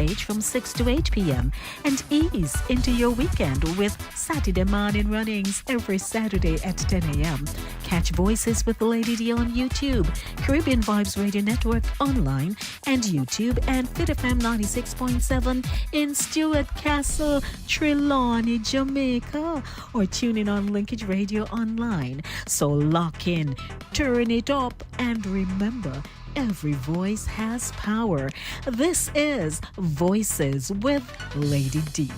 stage from 6 to 8 p.m. and ease into your weekend with Saturday morning runnings every Saturday at 10 a.m. Catch Voices with Lady D on YouTube, Caribbean Vibes Radio Network online and YouTube, and Fit FM 96.7 in Stuart Castle, Trelawney, Jamaica, or tune in on Linkage Radio online. So lock in, turn it up, and remember, every voice has power. This is Voices with Lady D.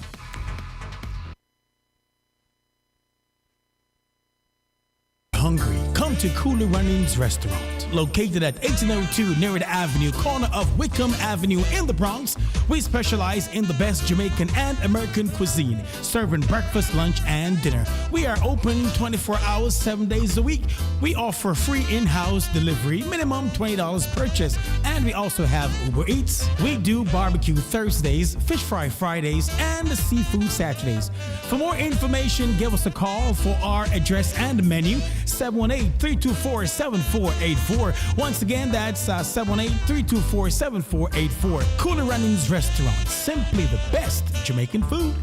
Hungry? Come to Cooler Runnings Restaurant. Located at 1802 Nerid Avenue, corner of Wickham Avenue in the Bronx, we specialize in the best Jamaican and American cuisine, serving breakfast, lunch, and dinner. We are open 24 hours, 7 days a week. We offer free in-house delivery, minimum $20 purchase, and we also have Uber Eats. We do barbecue Thursdays, fish fry Fridays, and seafood Saturdays. For more information, give us a call for our address and menu, 718-324-7484. Once again, that's 718-324-7484. Cooler Runnings Restaurant, simply the best Jamaican food.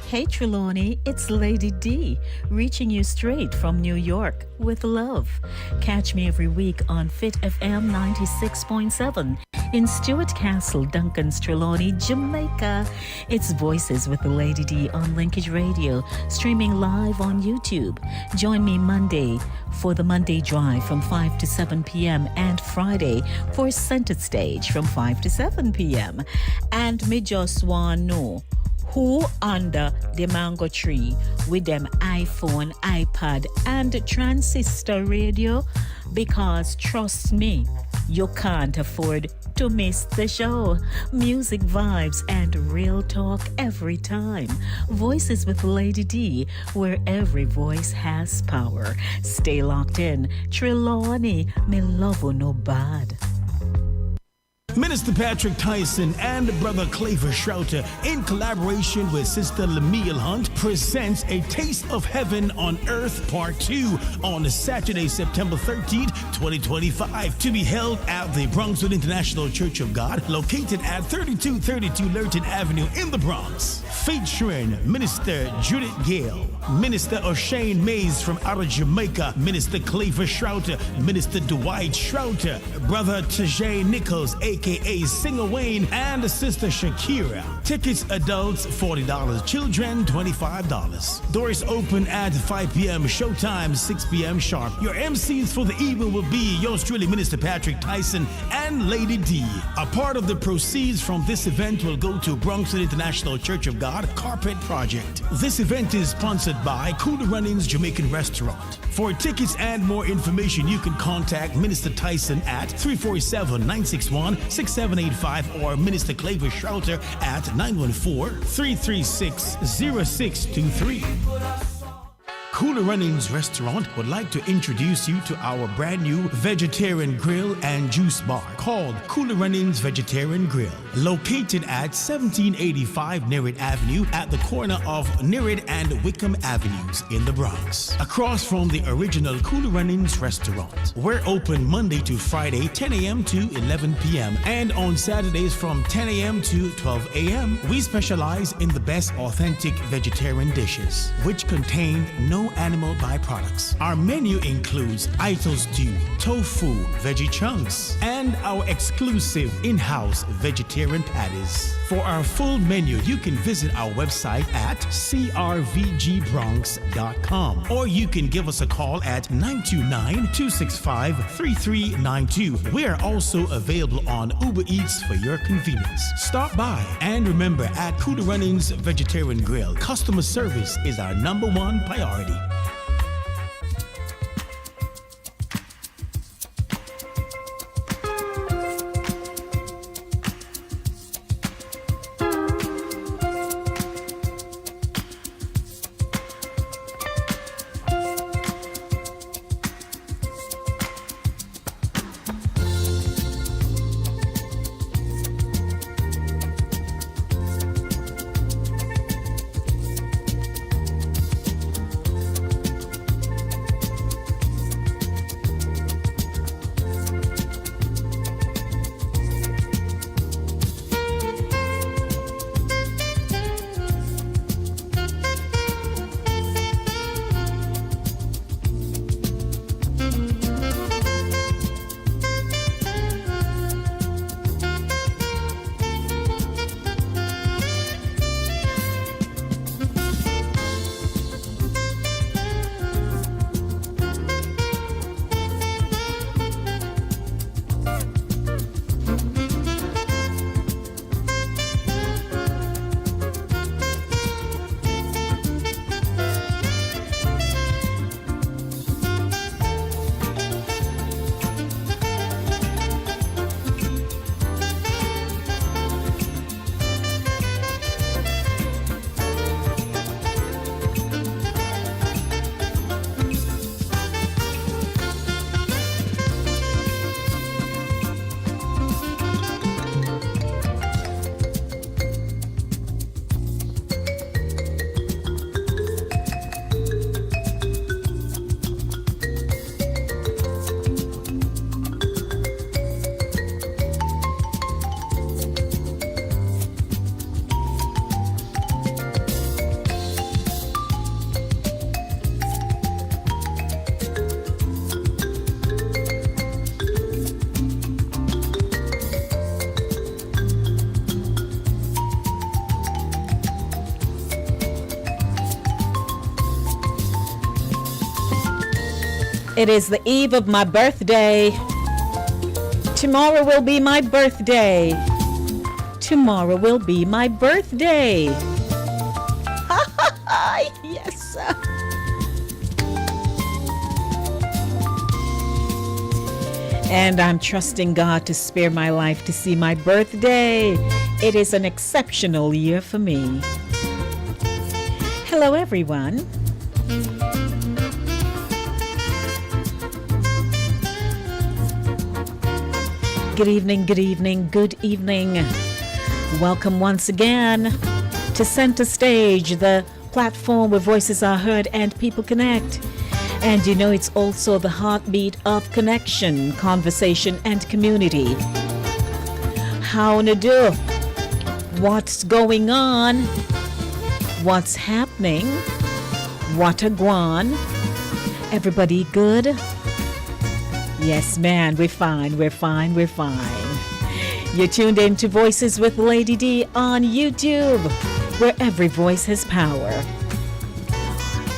Hey Trelawney, it's Lady D, reaching you straight from New York with love. Catch me every week on Fit FM 96.7 in Stuart Castle, Duncan's, Trelawney, Jamaica. It's Voices with the Lady D on Linkage Radio, streaming live on YouTube. Join me Monday for the Monday Drive from 5 to 7 p.m. and Friday for Center Stage from 5 to 7 p.m. And me just want know who under the mango tree with them iPhone, iPad, and transistor radio? Because trust me, you can't afford to miss the show. Music, vibes, and real talk every time. Voices with Lady D, where every voice has power. Stay locked in. Trelawney, me love you no bad. Minister Patrick Tyson and Brother Claver Shrouter, in collaboration with Sister Lemuel Hunt, presents A Taste of Heaven on Earth Part 2 on Saturday, September 13th, 2025, to be held at the Bronxwood International Church of God, located at 3232 Lurton Avenue in the Bronx. Featuring Minister Judith Gale, Minister O'Shane Mays from out of Jamaica, Minister Claver Shrouter, Minister Dwight Shrouter, Brother Tajay Nichols, aka Singer Wayne, and Sister Shakira. Tickets adults $40, children $25. Doors open at 5 p.m. Showtime 6 p.m. sharp. Your MCs for the evening will be yours truly, Minister Patrick Tyson and Lady D. A part of the proceeds from this event will go to Bronxwood International Church of God Carpet Project. This event is sponsored by Cooler Runnings Jamaican Restaurant. For tickets and more information, you can contact Minister Tyson at 347-961-6785 or Minister Claver Shrouter at 914-336-0623. Cooler Runnings Restaurant would like to introduce you to our brand new vegetarian grill and juice bar called Cooler Runnings Vegetarian Grill, located at 1785 Nerid Avenue at the corner of Nerid and Wickham Avenues in the Bronx, across from the original Cooler Runnings Restaurant. We're open Monday to Friday, 10 a.m. to 11 p.m. and on Saturdays from 10 a.m. to 12 a.m. We specialize in the best authentic vegetarian dishes, which contain no animal byproducts. Our menu includes Ito stew, tofu, veggie chunks, and our exclusive in-house vegetarian patties. For our full menu, you can visit our website at crvgbronx.com, or you can give us a call at 929-265-3392. We are also available on Uber Eats for your convenience. Stop by, and remember, at Cooler Runnings Vegetarian Grill, customer service is our #1 priority. It is the eve of my birthday. Tomorrow will be my birthday. Tomorrow will be my birthday. Yes, sir. And I'm trusting God to spare my life to see my birthday. It is an exceptional year for me. Hello, everyone. Good evening, good evening, good evening. Welcome once again to Center Stage, the platform where voices are heard and people connect. And you know, it's also the heartbeat of connection, conversation, and community. How to do? What's going on? What's happening? What a guan? Everybody good? Yes, man, we're fine, we're fine, we're fine. You're tuned in to Voices with Lady D on YouTube, where every voice has power.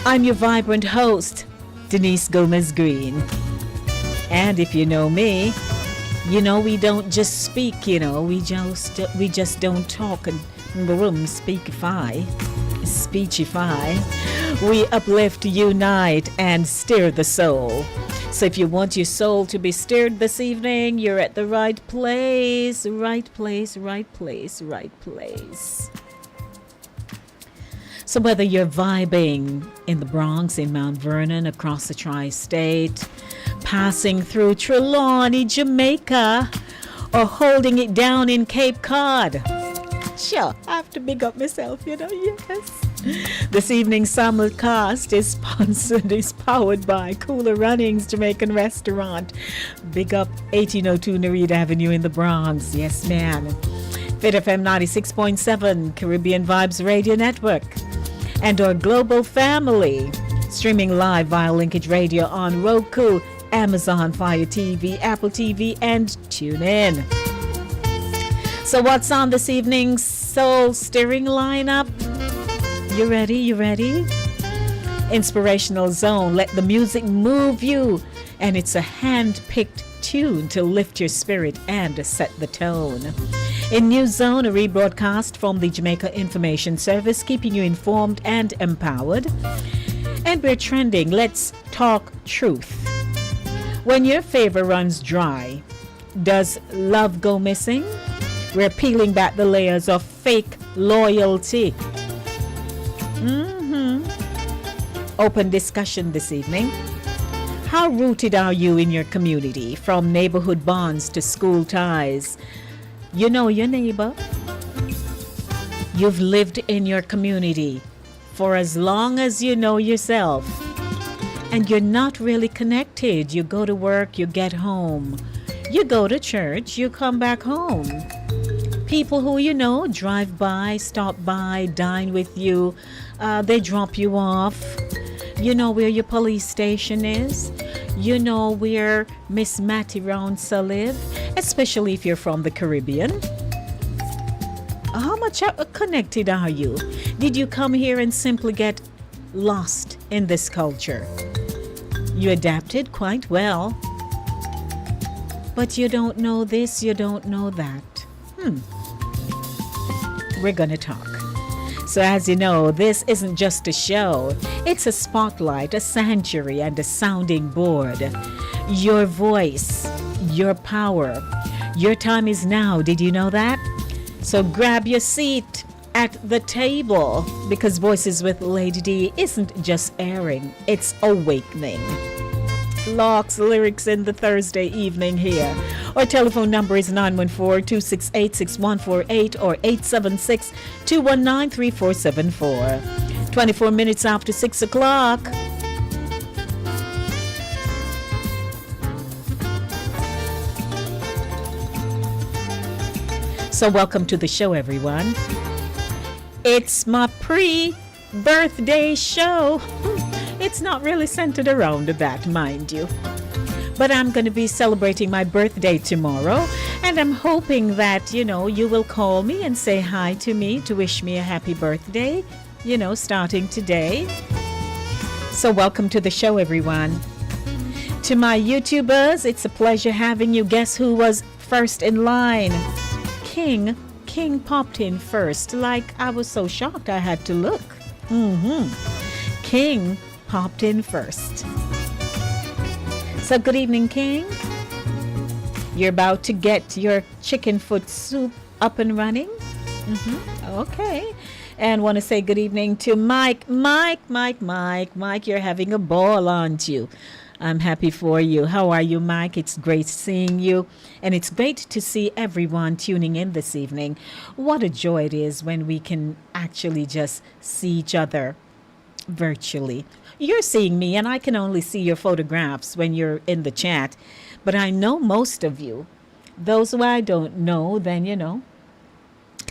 I'm your vibrant host, Denise Gomez Green. And if you know me, you know we don't just speak, you know, we just don't talk in the room, speechify. We uplift, unite, and stir the soul. So if you want your soul to be stirred this evening, you're at the right place, right place, right place, right place. So whether you're vibing in the Bronx, in Mount Vernon, across the tri-state, passing through Trelawney, Jamaica, or holding it down in Cape Cod. Sure, I have to big up myself, you know, yes. This evening's simulcast is powered by Cooler Runnings Jamaican Restaurant. Big up 1802 Nereid Avenue in the Bronx. Yes, man. Fit FM 96.7 Caribbean Vibes Radio Network. And our global family. Streaming live via Linkage Radio on Roku, Amazon Fire TV, Apple TV, and TuneIn. So what's on this evening's soul stirring lineup? You ready? You ready? Inspirational Zone. Let the music move you. And it's a hand-picked tune to lift your spirit and set the tone. In New Zone, a rebroadcast from the Jamaica Information Service, keeping you informed and empowered. And we're trending. Let's talk truth. When your favor runs dry, does love go missing? We're peeling back the layers of fake loyalty. Open discussion this evening. How rooted are you in your community, from neighborhood bonds to school ties? You know your neighbor. You've lived in your community for as long as you know yourself. And you're not really connected. You go to work, you get home. You go to church, you come back home. People who you know drive by, stop by, dine with you. They drop you off. You know where your police station is. You know where Miss Matty Roundsa live, especially if you're from the Caribbean. How much connected are you? Did you come here and simply get lost in this culture? You adapted quite well. But you don't know this, you don't know that. We're gonna talk. So as you know, this isn't just a show. It's a spotlight, a sanctuary, and a sounding board. Your voice, your power. Your time is now. Did you know that? So grab your seat at the table, because Voices with Lady D isn't just airing, it's awakening. Locks, lyrics in the Thursday evening here. Our telephone number is 914-268-6148 or 876-219-3474. 24 minutes after 6 o'clock. So welcome to the show, everyone. It's my pre-birthday show. It's not really centered around that, mind you. But I'm going to be celebrating my birthday tomorrow, and I'm hoping that, you will call me and say hi to me to wish me a happy birthday, starting today. So welcome to the show, everyone. To my YouTubers, it's a pleasure having you. Guess who was first in line? King. King popped in first. Like, I was so shocked I had to look. King popped in first. So good evening, King. You're about to get your chicken foot soup up and running? Okay. And want to say good evening to Mike. Mike, you're having a ball, aren't you? I'm happy for you. How are you, Mike? It's great seeing you. And it's great to see everyone tuning in this evening. What a joy it is when we can actually just see each other virtually. You're seeing me, and I can only see your photographs when you're in the chat. But I know most of you. Those who I don't know, then,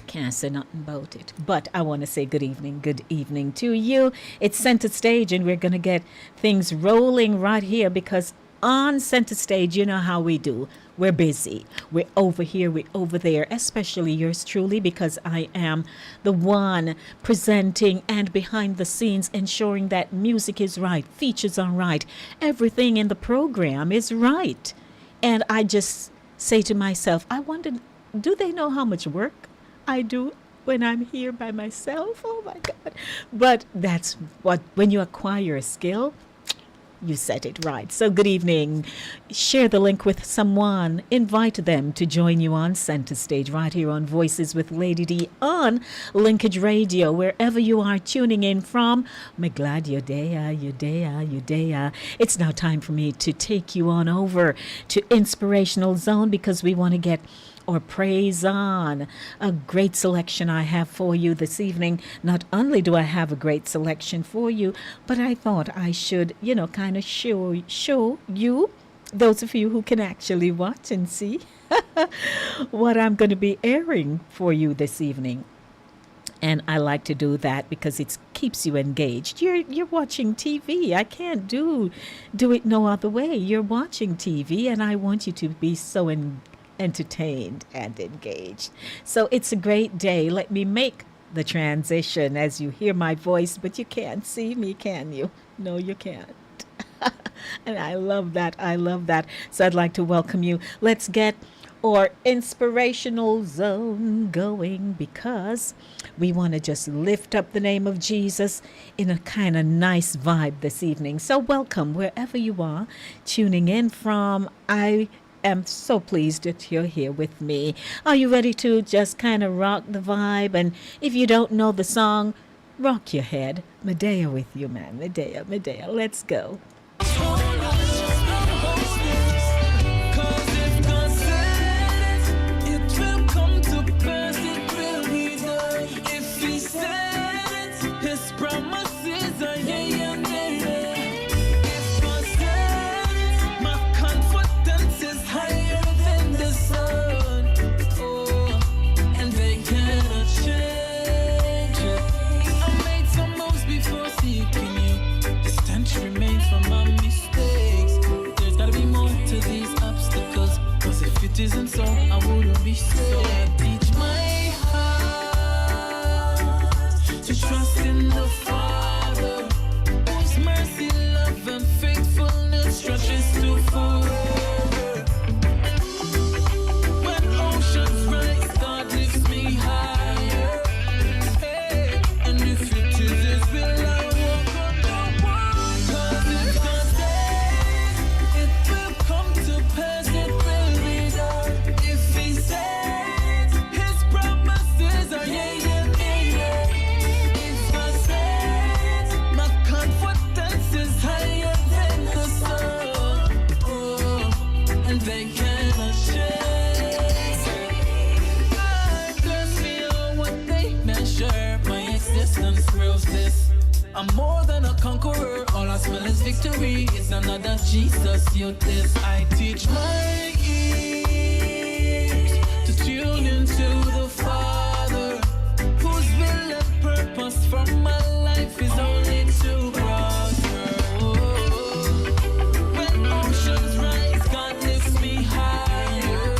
can't say nothing about it. But I want to say good evening to you. It's Center Stage, and we're going to get things rolling right here because on Center Stage, you know how we do. We're busy. We're over here, we're over there, especially yours truly, because I am the one presenting and behind the scenes ensuring that music is right, features are right, everything in the program is right. And I just say to myself, I wonder, do they know how much work I do when I'm here by myself? Oh my God. But that's what, when you acquire a skill, you set it right. So good evening. Share the link with someone. Invite them to join you on Center Stage right here on Voices with Lady D on Linkage Radio, wherever you are tuning in from. I'm glad you're there. It's now time for me to take you on over to Inspirational Zone because we want to get or praise on. A great selection I have for you this evening. Not only do I have a great selection for you, but I thought I should, kind of show you, those of you who can actually watch and see, what I'm going to be airing for you this evening. And I like to do that because it keeps you engaged. You're watching TV. I can't do it no other way. You're watching TV, and I want you to be so entertained and engaged. So it's a great day. Let me make the transition as you hear my voice, but you can't see me, can you? No, you can't. And I love that. So I'd like to welcome you. Let's get our inspirational zone going because we want to just lift up the name of Jesus in a kind of nice vibe this evening. So welcome wherever you are tuning in from. I am so pleased that you're here with me. Are you ready to just kind of rock the vibe? And if you don't know the song, rock your head. Medea with you, man. Medea. Let's go. Isn't so, I wouldn't be so. Teach my heart to trust in the Father, whose mercy, love, and faithfulness stretches to forever. When oceans rise, God lifts me higher. Hey, and if it is His will, I walk on the water. 'Cause if God says it will come to pass, it will be done. If He says His promises are yea and amen. If God says my confidence is higher than the sun, and they cannot shake. God does me on what they measure. My existence proves this. I'm more than a conqueror. All I smell is victory. It's another Jesus. You this. I teach my ears to tune into the Father, whose will and purpose for my life is only to prosper. When oceans rise, God lifts me higher.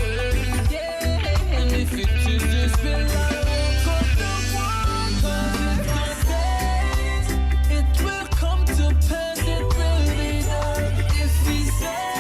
Yeah, and if it is His will, I walk on the water. God says it will come to pass, it will be done. If He says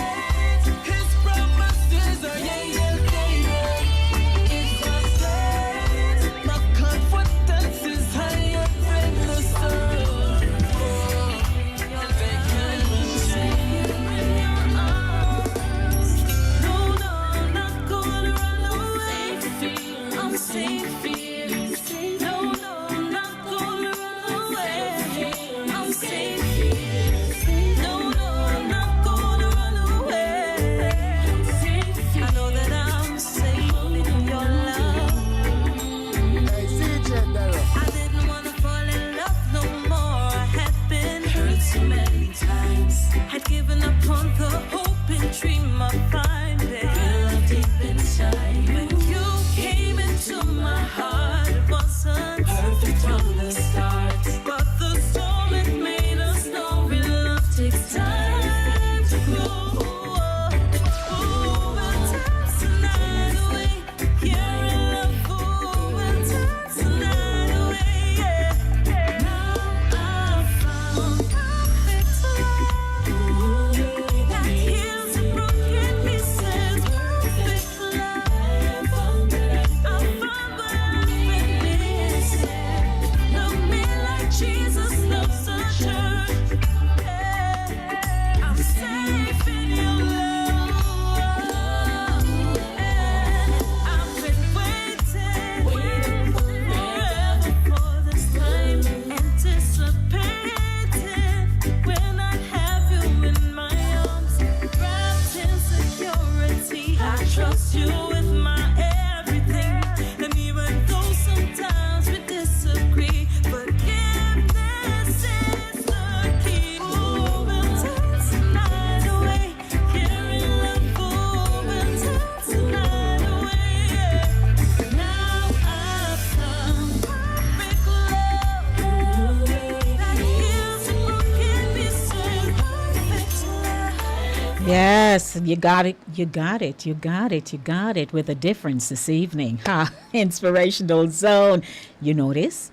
Yes, you got it. You got it. You got it. You got it with a difference this evening. Ha! Inspirational zone. You notice?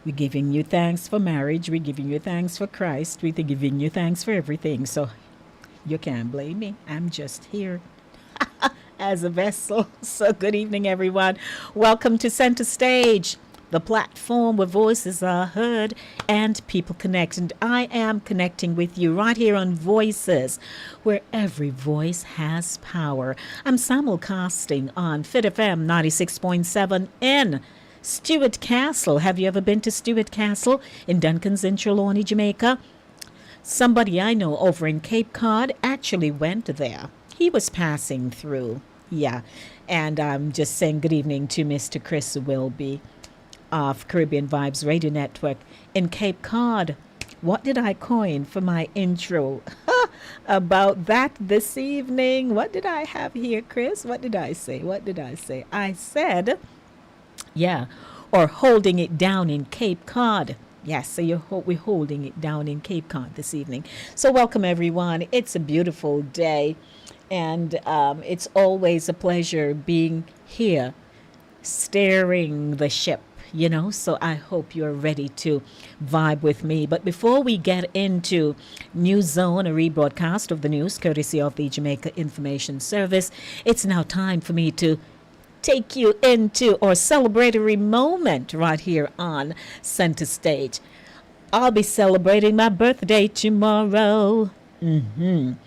We're giving you thanks for marriage. We're giving you thanks for Christ. We're giving you thanks for everything. So you can't blame me. I'm just here as a vessel. So good evening, everyone. Welcome to Center Stage, the platform where voices are heard and people connect. And I am connecting with you right here on Voices, where every voice has power. I'm simulcasting on Fit FM 96.7 in Stewart Castle. Have you ever been to Stewart Castle in Duncans in Trelawney, Jamaica? Somebody I know over in Cape Cod actually went there. He was passing through. Yeah. And I'm just saying good evening to Mr. Chris Wilby of Caribbean Vibes Radio Network in Cape Cod. What did I coin for my intro about that this evening? What did I have here, Chris? What did I say? I said, yeah, or holding it down in Cape Cod. Yes, so we're holding it down in Cape Cod this evening. So welcome, everyone. It's a beautiful day, and it's always a pleasure being here, steering the ship, so I hope you're ready to vibe with me. But before we get into News Zone, a rebroadcast of the news courtesy of the Jamaica Information Service, it's now time for me to take you into our celebratory moment right here on Center Stage. I'll be celebrating my birthday tomorrow. And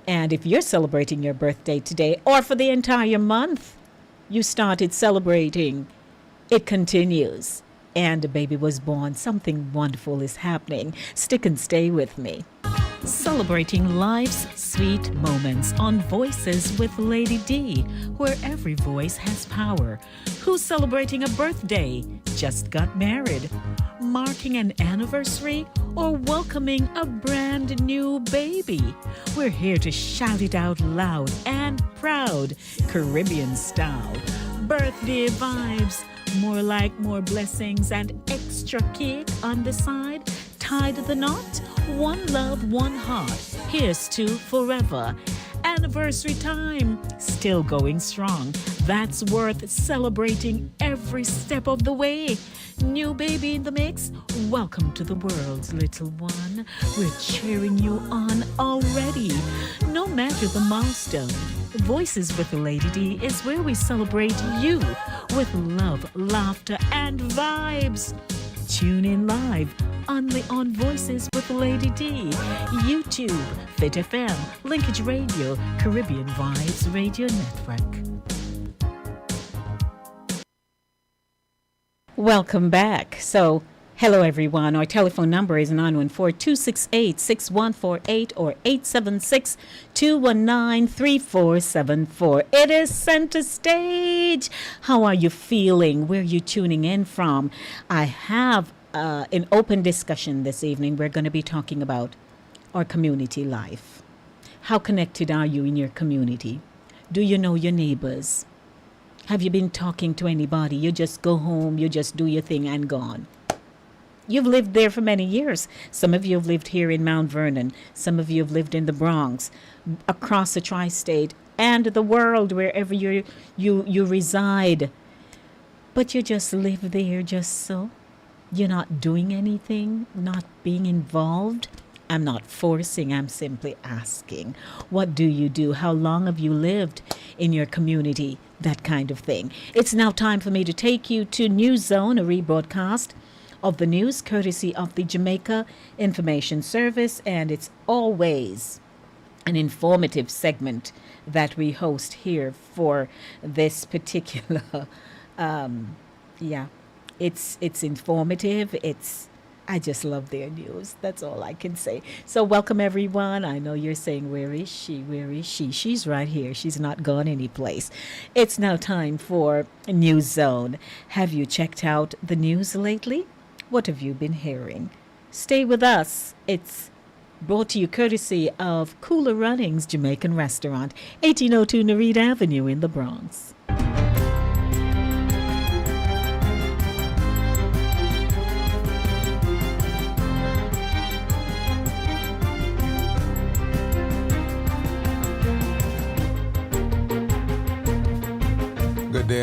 if you're celebrating your birthday today or for the entire month, you started celebrating, it continues. And a baby was born. Something wonderful is happening. Stick and stay with me. Celebrating life's sweet moments on Voices with Lady D, where every voice has power. Who's celebrating a birthday? Just got married? Marking an anniversary? Or welcoming a brand new baby? We're here to shout it out loud and proud, Caribbean style. Birthday vibes, more like more blessings and extra cake on the side. Tied the knot, one love, one heart. Here's to forever. Anniversary time, still going strong. That's worth celebrating every step of the way. New baby in the mix, welcome to the world, little one. We're cheering you on already. No matter the milestone, Voices with Lady D is where we celebrate you with love, laughter, and vibes. Tune in live only on Voices with Lady D, YouTube, Fit FM, Linkage Radio, Caribbean Vibes Radio Network. Welcome back. So, hello everyone. Our telephone number is 914-268-6148 or 876-219-3474. It is Center Stage. How are you feeling? Where are you tuning in from? I have an open discussion this evening. We're going to be talking about our community life. How connected are you in your community? Do you know your neighbors? Have you been talking to anybody? You just go home, you just do your thing and gone. You've lived there for many years. Some of you have lived here in Mount Vernon. Some of you have lived in the Bronx, across the tri-state, and the world, wherever you reside. But you just live there just so. You're not doing anything, not being involved. I'm not forcing, I'm simply asking. What do you do? How long have you lived in your community? That kind of thing. It's now time for me to take you to News Zone, a rebroadcast of the news courtesy of the Jamaica Information Service, and it's always an informative segment that we host here for this particular it's informative. I just love their news. That's all I can say. So welcome, everyone. I know you're saying, where is she? Where is she? She's right here. She's not gone anyplace. It's now time for News Zone. Have you checked out the news lately? What have you been hearing? Stay with us. It's brought to you courtesy of Cooler Runnings Jamaican Restaurant, 1802 Nereid Avenue in the Bronx.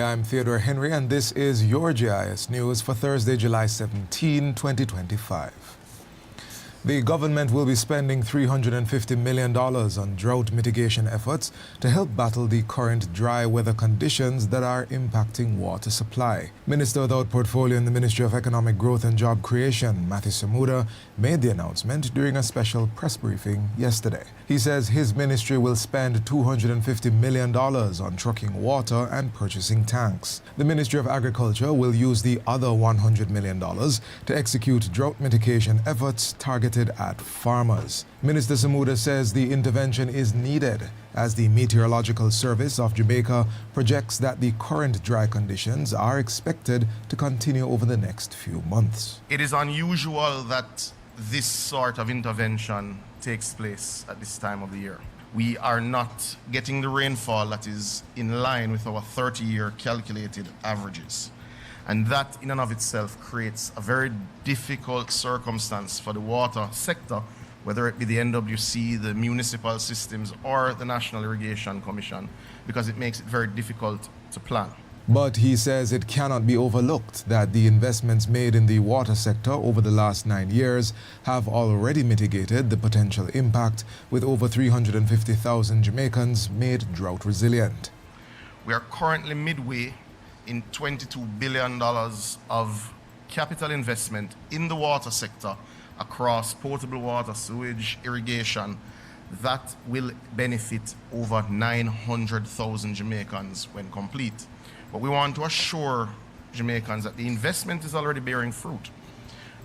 I'm Theodore Henry, and this is your GIS News for Thursday, July 17, 2025. The government will be spending $350 million on drought mitigation efforts to help battle the current dry weather conditions that are impacting water supply. Minister without portfolio in the Ministry of Economic Growth and Job Creation, Matthew Samuda, made the announcement during a special press briefing yesterday. He says his ministry will spend $250 million on trucking water and purchasing tanks. The Ministry of Agriculture will use the other $100 million to execute drought mitigation efforts targeted at farmers. Minister Samuda says the intervention is needed as the Meteorological Service of Jamaica projects that the current dry conditions are expected to continue over the next few months. It is unusual that this sort of intervention takes place at this time of the year. We are not getting the rainfall that is in line with our 30-year calculated averages. And that in and of itself creates a very difficult circumstance for the water sector, whether it be the NWC, the municipal systems, or the National Irrigation Commission, because it makes it very difficult to plan. But he says it cannot be overlooked that the investments made in the water sector over the last 9 years have already mitigated the potential impact, with over 350,000 Jamaicans made drought resilient. We are currently midway in $22 billion of capital investment in the water sector across potable water, sewage, irrigation, that will benefit over 900,000 Jamaicans when complete. But we want to assure Jamaicans that the investment is already bearing fruit.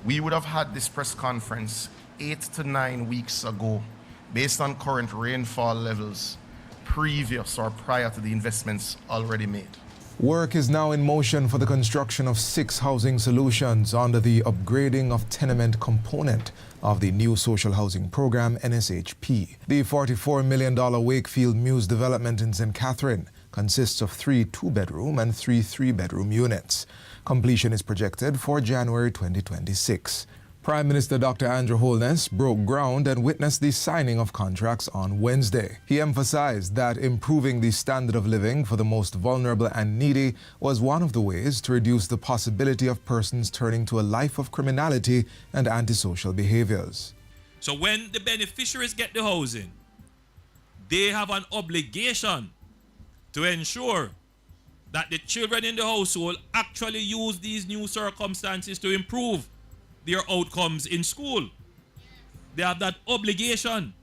We would have had this press conference 8 to 9 weeks ago based on current rainfall levels previous or prior to the investments already made. Work is now in motion for the construction of 6 housing solutions under the upgrading of tenement component of the new social housing program, NSHP. The $44 million Wakefield Mews development in St. Catherine consists of 3 2-bedroom and 3 3-bedroom units. Completion is projected for January 2026. Prime Minister Dr. Andrew Holness broke ground and witnessed the signing of contracts on Wednesday. He emphasized that improving the standard of living for the most vulnerable and needy was one of the ways to reduce the possibility of persons turning to a life of criminality and antisocial behaviors. So when the beneficiaries get the housing, they have an obligation to ensure that the children in the household actually use these new circumstances to improve their outcomes in school. They have that obligation,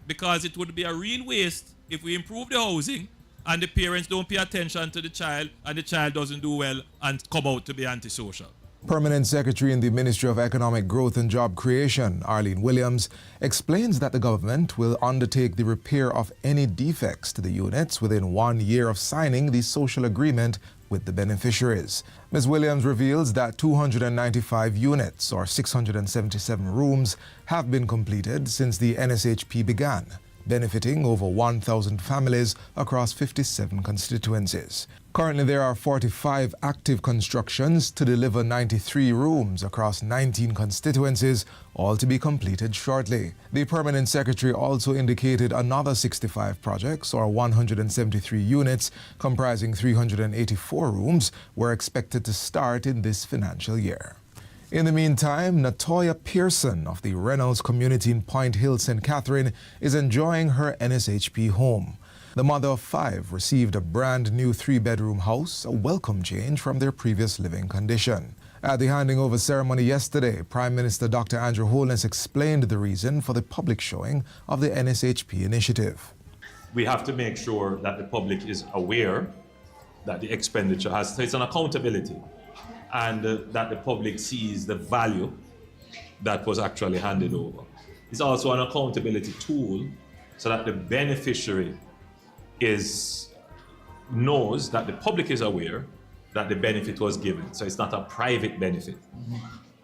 because it would be a real waste if we improve the housing and the parents don't pay attention to the child and the child doesn't do well and come out to be antisocial. Permanent Secretary in the Ministry of Economic Growth and Job Creation, Arlene Williams, explains that the government will undertake the repair of any defects to the units within 1 year of signing the social agreement with the beneficiaries. Ms. Williams reveals that 295 units, or 677 rooms, have been completed since the NSHP began, benefiting over 1,000 families across 57 constituencies. Currently, there are 45 active constructions to deliver 93 rooms across 19 constituencies, all to be completed shortly. The Permanent Secretary also indicated another 65 projects, or 173 units, comprising 384 rooms, were expected to start in this financial year. In the meantime, Natoya Pearson of the Reynolds community in Point Hill, St. Catherine, is enjoying her NSHP home. The mother of 5 received a brand new 3-bedroom house, a welcome change from their previous living condition. At the handing over ceremony yesterday, Prime Minister Dr. Andrew Holness explained the reason for the public showing of the NSHP initiative. We have to make sure that the public is aware that the expenditure has, so it's an accountability, and that the public sees the value that was actually handed over. It's also an accountability tool so that the beneficiary knows that the public is aware that the benefit was given. So it's not a private benefit.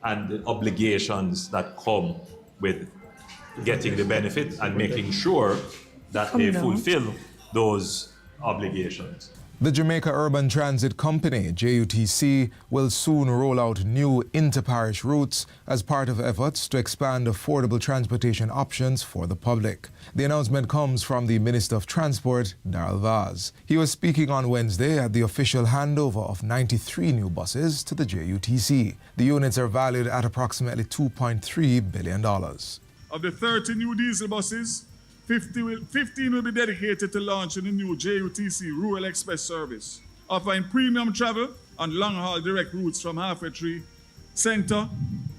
And the obligations that come with getting the benefit and making sure that they fulfill those obligations. The Jamaica Urban Transit Company, JUTC, will soon roll out new inter-parish routes as part of efforts to expand affordable transportation options for the public. The announcement comes from the Minister of Transport, Darrell Vaz. He was speaking on Wednesday at the official handover of 93 new buses to the JUTC. The units are valued at approximately $2.3 billion. Of the 30 new diesel buses, 15 will be dedicated to launching the new JUTC Rural Express service, offering premium travel on long-haul direct routes from Halfway Tree Center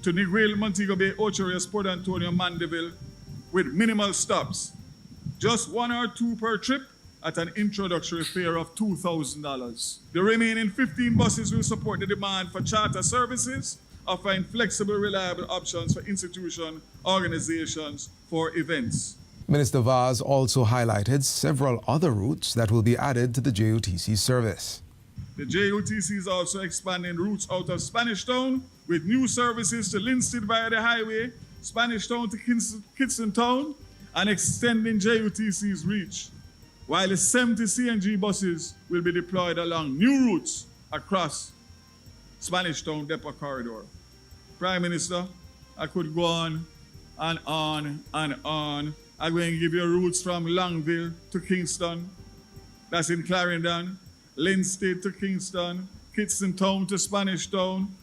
to Negril, Montego Bay, Ocho Rios, Port Antonio, Mandeville, with minimal stops. Just 1 or 2 per trip at an introductory fare of $2,000. The remaining 15 buses will support the demand for charter services, offering flexible, reliable options for institutions, organizations, for events. Minister Vaz also highlighted several other routes that will be added to the JUTC service. The JUTC is also expanding routes out of Spanish Town with new services to Linstead via the highway, Spanish Town to Kidston Town, and extending JUTC's reach, while the 70 CNG buses will be deployed along new routes across Spanish Town Depot Corridor. Prime Minister, I could go on and on and on. I'm going to give you routes from Longville to Kingston, that's in Clarendon, Linstead to Kingston, Kidston Town to Spanish Town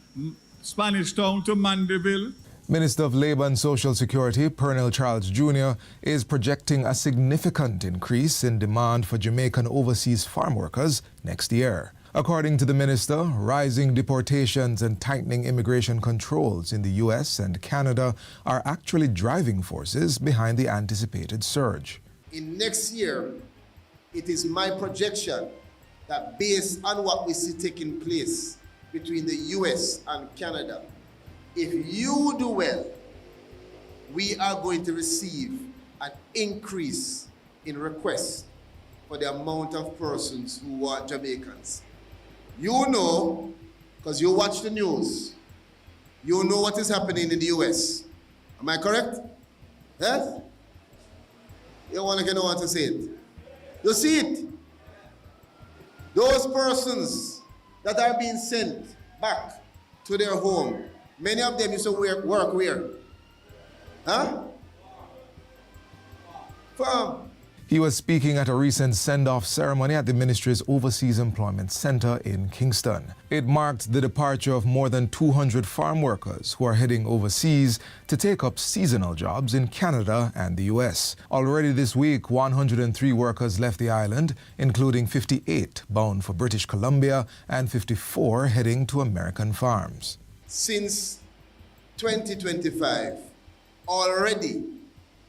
to Mandeville. Minister of Labour and Social Security, Pernell Charles Jr., is projecting a significant increase in demand for Jamaican overseas farm workers next year. According to the minister, rising deportations and tightening immigration controls in the U.S. and Canada are actually driving forces behind the anticipated surge. In next year, it is my projection that based on what we see taking place between the U.S. and Canada, if you do well, we are going to receive an increase in requests for the amount of persons who are Jamaicans. You know, because you watch the news, you know what is happening in the US. Am I correct? Yes? You want to know what to say it. You see it. Those persons that are being sent back to their home, many of them used to work where? Huh? Farm. He was speaking at a recent send-off ceremony at the ministry's Overseas Employment Center in Kingston. It marked the departure of more than 200 farm workers who are heading overseas to take up seasonal jobs in Canada and the U.S. Already this week, 103 workers left the island, including 58 bound for British Columbia and 54 heading to American farms. Since 2025, already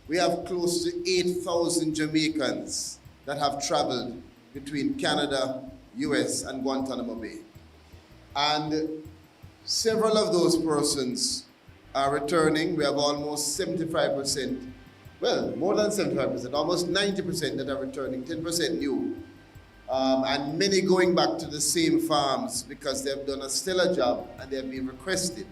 we have close to 8,000 Jamaicans that have traveled between Canada, US, and Guantanamo Bay. And several of those persons are returning. We have almost 75%, well, more than 75%, almost 90% that are returning, 10% new. And many going back to the same farms because they've done a stellar job and they've been requested.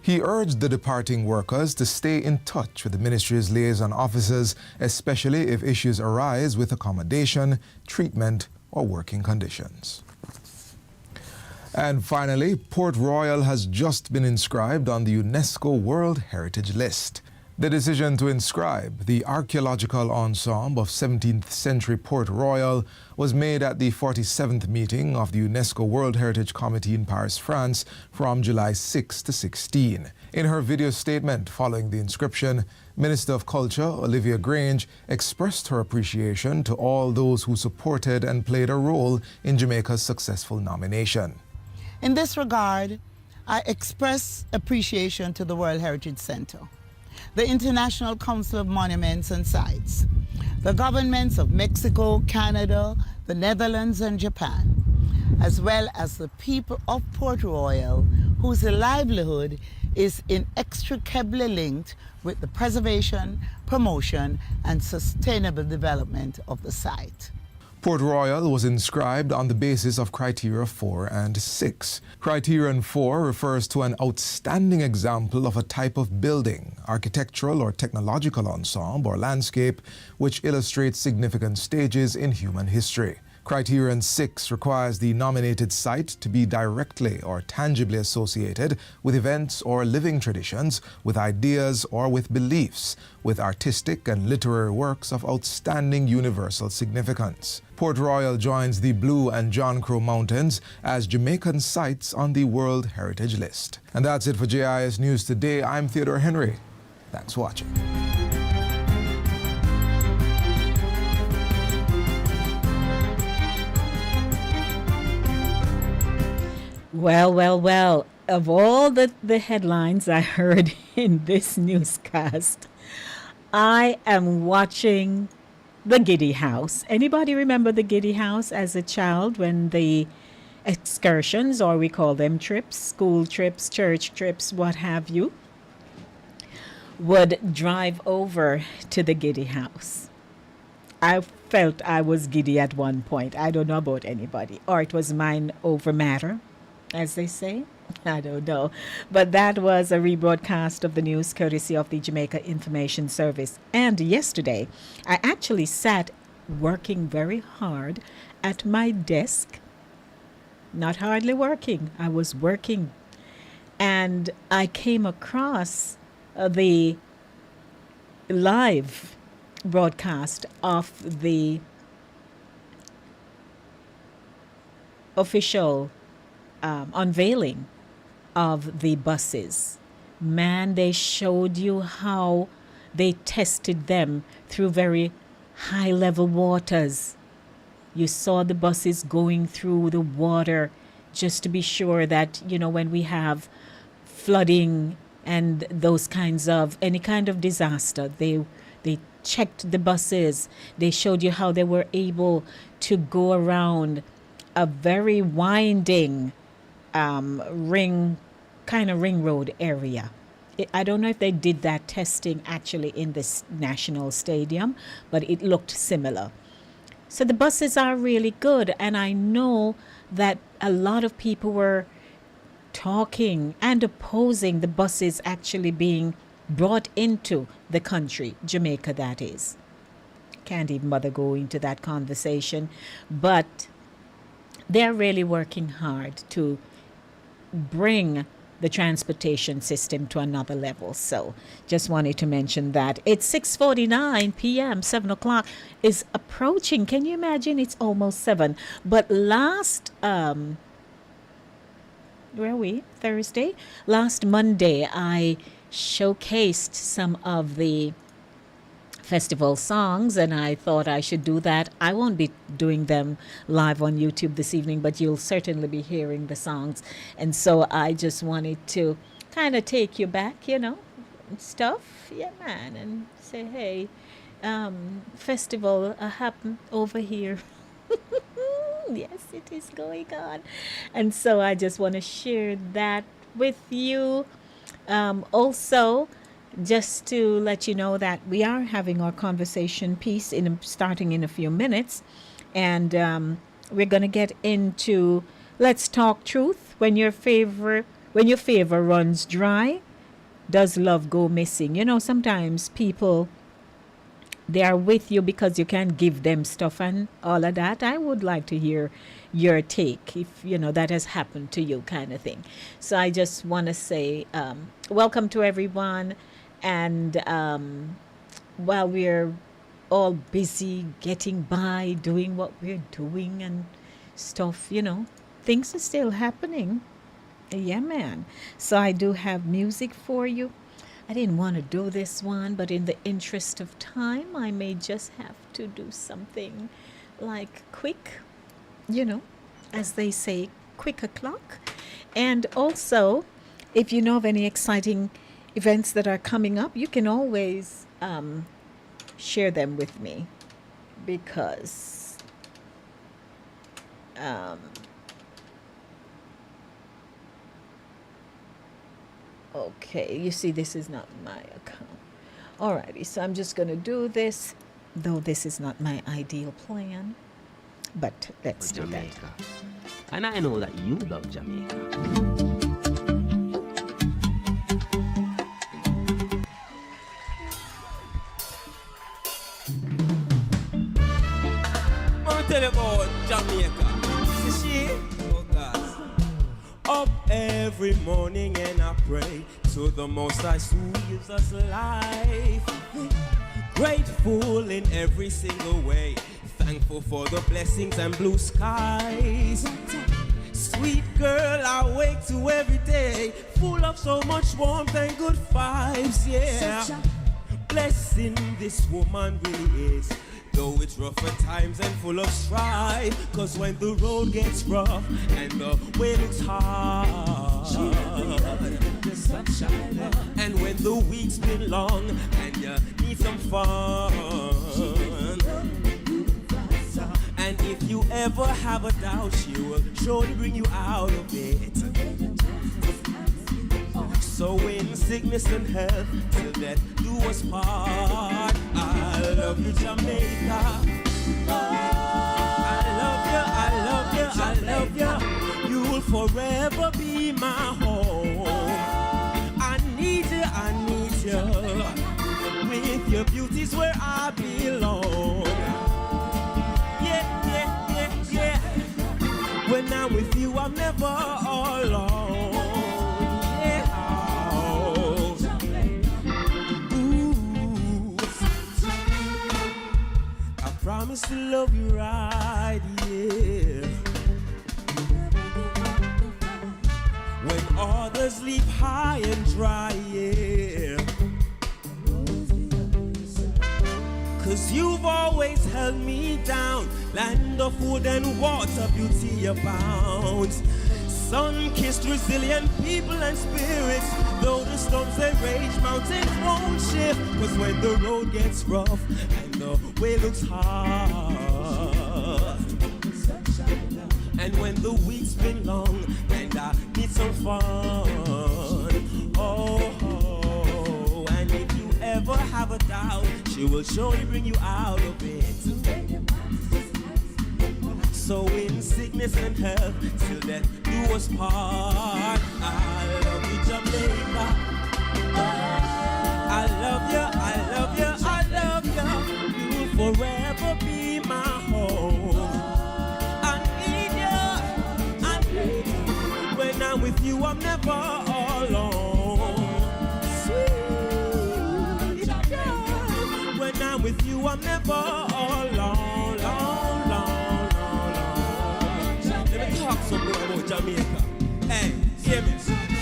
He urged the departing workers to stay in touch with the ministry's liaison officers, especially if issues arise with accommodation, treatment, or working conditions. And finally, Port Royal has just been inscribed on the UNESCO World Heritage List. The decision to inscribe the archaeological ensemble of 17th century Port Royal was made at the 47th meeting of the UNESCO World Heritage Committee in Paris, France, from July 6 to 16. In her video statement following the inscription, Minister of Culture Olivia Grange expressed her appreciation to all those who supported and played a role in Jamaica's successful nomination. In this regard, I express appreciation to the World Heritage Center, the International Council of Monuments and Sites, the governments of Mexico, Canada, the Netherlands, and Japan, as well as the people of Port Royal, whose livelihood is inextricably linked with the preservation, promotion, and sustainable development of the site. Port Royal was inscribed on the basis of criteria 4 and 6. Criterion 4 refers to an outstanding example of a type of building, architectural or technological ensemble or landscape, which illustrates significant stages in human history. Criterion 6 requires the nominated site to be directly or tangibly associated with events or living traditions, with ideas or with beliefs, with artistic and literary works of outstanding universal significance. Port Royal joins the Blue and John Crow Mountains as Jamaican sites on the World Heritage List. And that's it for JIS News Today. I'm Theodore Henry. Thanks for watching. Well, of all the headlines I heard in this newscast, I am watching the Giddy House. Anybody remember the Giddy House as a child when the excursions, or we call them trips, school trips, church trips, what have you, would drive over to the Giddy House? I felt I was giddy at one point. I don't know about anybody. Or it was mind over matter, as they say. I don't know. But that was a rebroadcast of the news courtesy of the Jamaica Information Service. And yesterday, I actually sat working very hard at my desk. Not hardly working. I was working. And I came across the live broadcast of the official unveiling of the buses. Man, they showed you how they tested them through very high level waters. You saw the buses going through the water just to be sure that, you know, when we have flooding and those kinds of, any kind of disaster, they checked the buses. They showed you how they were able to go around a very winding ring road area. I don't know if they did that testing actually in this national stadium, but it looked similar. So the buses are really good, and I know that a lot of people were talking and opposing the buses actually being brought into the country, Jamaica that is. Can't even bother go into that conversation, but they're really working hard to bring the transportation system to another level. So just wanted to mention that. It's 6:49 p.m. 7 o'clock is approaching. Can you imagine? It's almost 7. But last where are we? Thursday? Last Monday, I showcased some of the festival songs, and I thought I should do that. I won't be doing them live on YouTube this evening, but you'll certainly be hearing the songs. And so I just wanted to kind of take you back, you know, stuff. Yeah, man. And say, hey, festival happen over here. Yes, it is going on. And so I just want to share that with you. Also, just to let you know that we are having our conversation piece starting in a few minutes. And we're going to get into Let's Talk Truth. When your favor runs dry, does love go missing? You know, sometimes people, they are with you because you can give them stuff and all of that. I would like to hear your take, if, you know, that has happened to you, kind of thing. So I just want to say welcome to everyone. And while we're all busy getting by, doing what we're doing and stuff, you know, things are still happening. Yeah, man. So I do have music for you. I didn't want to do this one, but in the interest of time, I may just have to do something like quick, you know, as they say, quick o'clock. And also, if you know of any exciting events that are coming up, you can always share them with me, because okay, you see, this is not my account. Alrighty, so I'm just going to do this, though this is not my ideal plan, but let's do that. And I know that you love Jamaica. Tell you about Jamaica. See she? Oh God. Up every morning and I pray to the Most High who gives us life. Grateful in every single way. Thankful for the blessings and blue skies. Sweet girl, I wake to every day, full of so much warmth and good vibes, yeah. Blessing this woman really is, though it's rough at times and full of strife. Cause when the road gets rough and the way looks hard, and when the week's been long and you need some fun, and if you ever have a doubt, she will surely bring you out of it. So in sickness and health, till death do us part. I love you, Jamaica. I love you, I love you, I love you. You will forever be my home. I need you, I need you. With your beauty's where I belong. When I'm with you, I'm never alone. Yeah. Ooh. I promise to love you right, yeah. When others leave high and dry, yeah. Cause you've always held me down. Land of food and water, beauty abounds. Sun-kissed, resilient people and spirits. Though the storms they rage, mountains won't shift. Cause when the road gets rough and the way looks hard, and when the week's been long and I need some fun, oh, and if you ever have a doubt, she will surely bring you out of it. So in sickness and health, till death do us part. I love you, Jamaica. I love you, I love you, I love you. You will forever be my home. I need you. When I'm with you, I'm never alone. Sweet girl. When I'm with you, I'm never alone. Talk some more about Jamaica. Hey, hear me.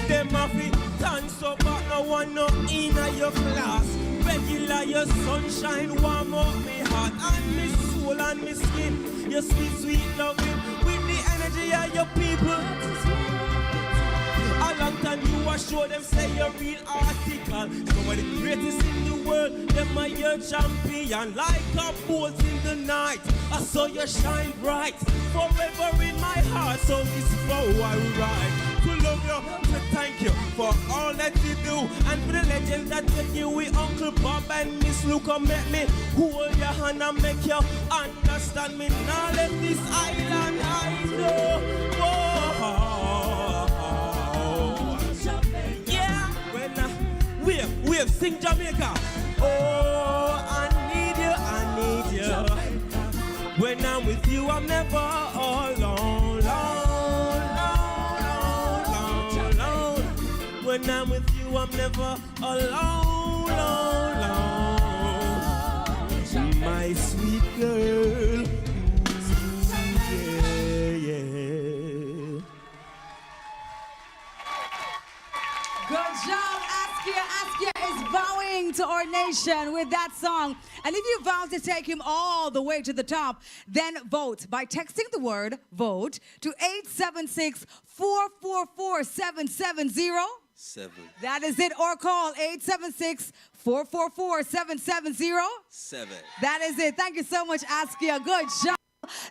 Them have it dance up, but no one no in your class. Regular, your sunshine warm up me heart and me soul and me skin. Your sweet, sweet loving with the energy of your people. A long time you are sure them say you're real article. Some of the greatest in the world, them are your champion. Like a bolt in the night, I saw you shine bright. Forever in my heart, so this flow I ride. To love you, to thank you for all that you do. And for the legends that you give with Uncle Bob and Miss Luca. Make me hold your hand and make you understand me. Now let this island I know. Yeah, when we have sing Jamaica. Oh, I need you. When I'm with you, I'm never alone. When I'm with you, I'm never alone. My sweet girl. Yeah. Good job, Askia. Askia is vowing to our nation with that song. And if you vow to take him all the way to the top, then vote by texting the word VOTE to 876-444-770. That is it. Or call 876-444-770. That is it. Thank you so much, Askia. Good job.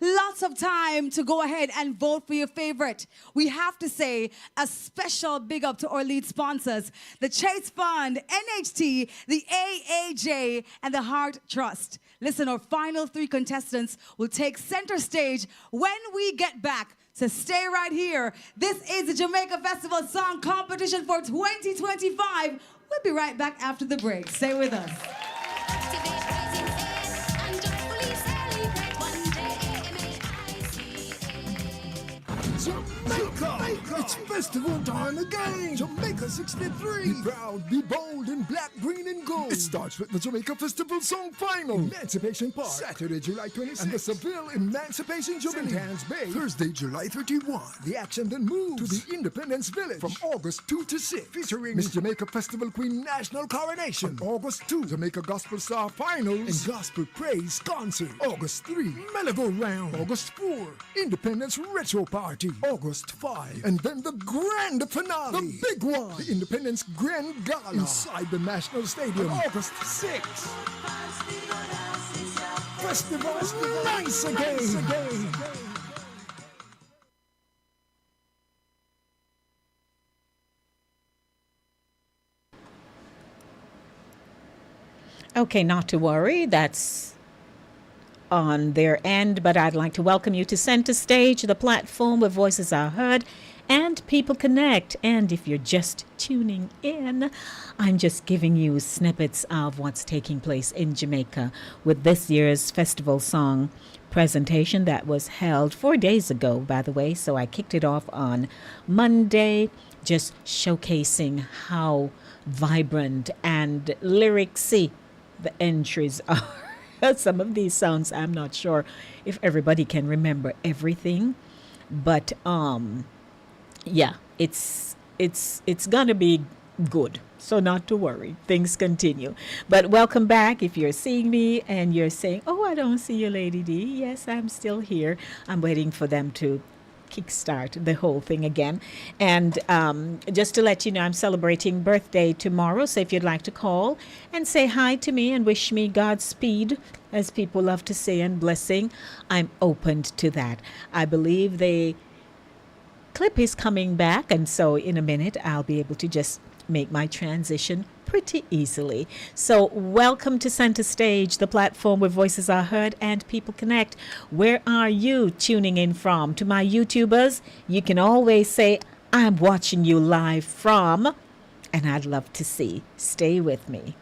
Lots of time to go ahead and vote for your favorite. We have to say a special big up to our lead sponsors, the Chase Fund, NHT, the AAJ, and the Heart Trust. Listen, our final three contestants will take center stage when we get back. So stay right here. This is the Jamaica Festival Song Competition for 2025. We'll be right back after the break. Stay with us. Jamaica. It's festival time again. Jamaica 63. Be proud, be bold in black, green, and gold. It starts with the Jamaica Festival Song Final. Emancipation Park. Saturday, July 26th. And the Seville Emancipation Jubilee. St. Anne's Bay. Thursday, July 31. The action then moves to the Independence Village from August 2 to 6. Featuring Miss Jamaica Festival Queen National Coronation. On August 2, Jamaica Gospel Star Finals and Gospel Praise Concert. August 3, Melody Round. August 4, Independence Retro Party. August 5, and then the grand finale. The big one. The Independence Grand Gala inside the National Stadium. On August 6. Festival's nice again. Okay, not to worry. That's on their end, but I'd like to welcome you to Center Stage, the platform where voices are heard and people connect. And if you're just tuning in, I'm just giving you snippets of what's taking place in Jamaica with this year's festival song presentation that was held 4 days ago, by the way. So I kicked it off on Monday, just showcasing how vibrant and lyricsy the entries are. Some of these songs, I'm not sure if everybody can remember everything, but yeah, it's gonna be good. So not to worry, things continue. But welcome back. If you're seeing me and you're saying, "Oh, I don't see you, Lady D," yes, I'm still here. I'm waiting for them to kickstart the whole thing again. And just to let you know, I'm celebrating birthday tomorrow. So if you'd like to call and say hi to me and wish me Godspeed, as people love to say, and blessing, I'm open to that. I believe the clip is coming back, and so in a minute I'll be able to just make my transition pretty easily. So welcome to Center Stage, the platform where voices are heard and people connect. Where are you tuning in from? To my YouTubers, you can always say, "I'm watching you live from," and I'd love to see. Stay with me.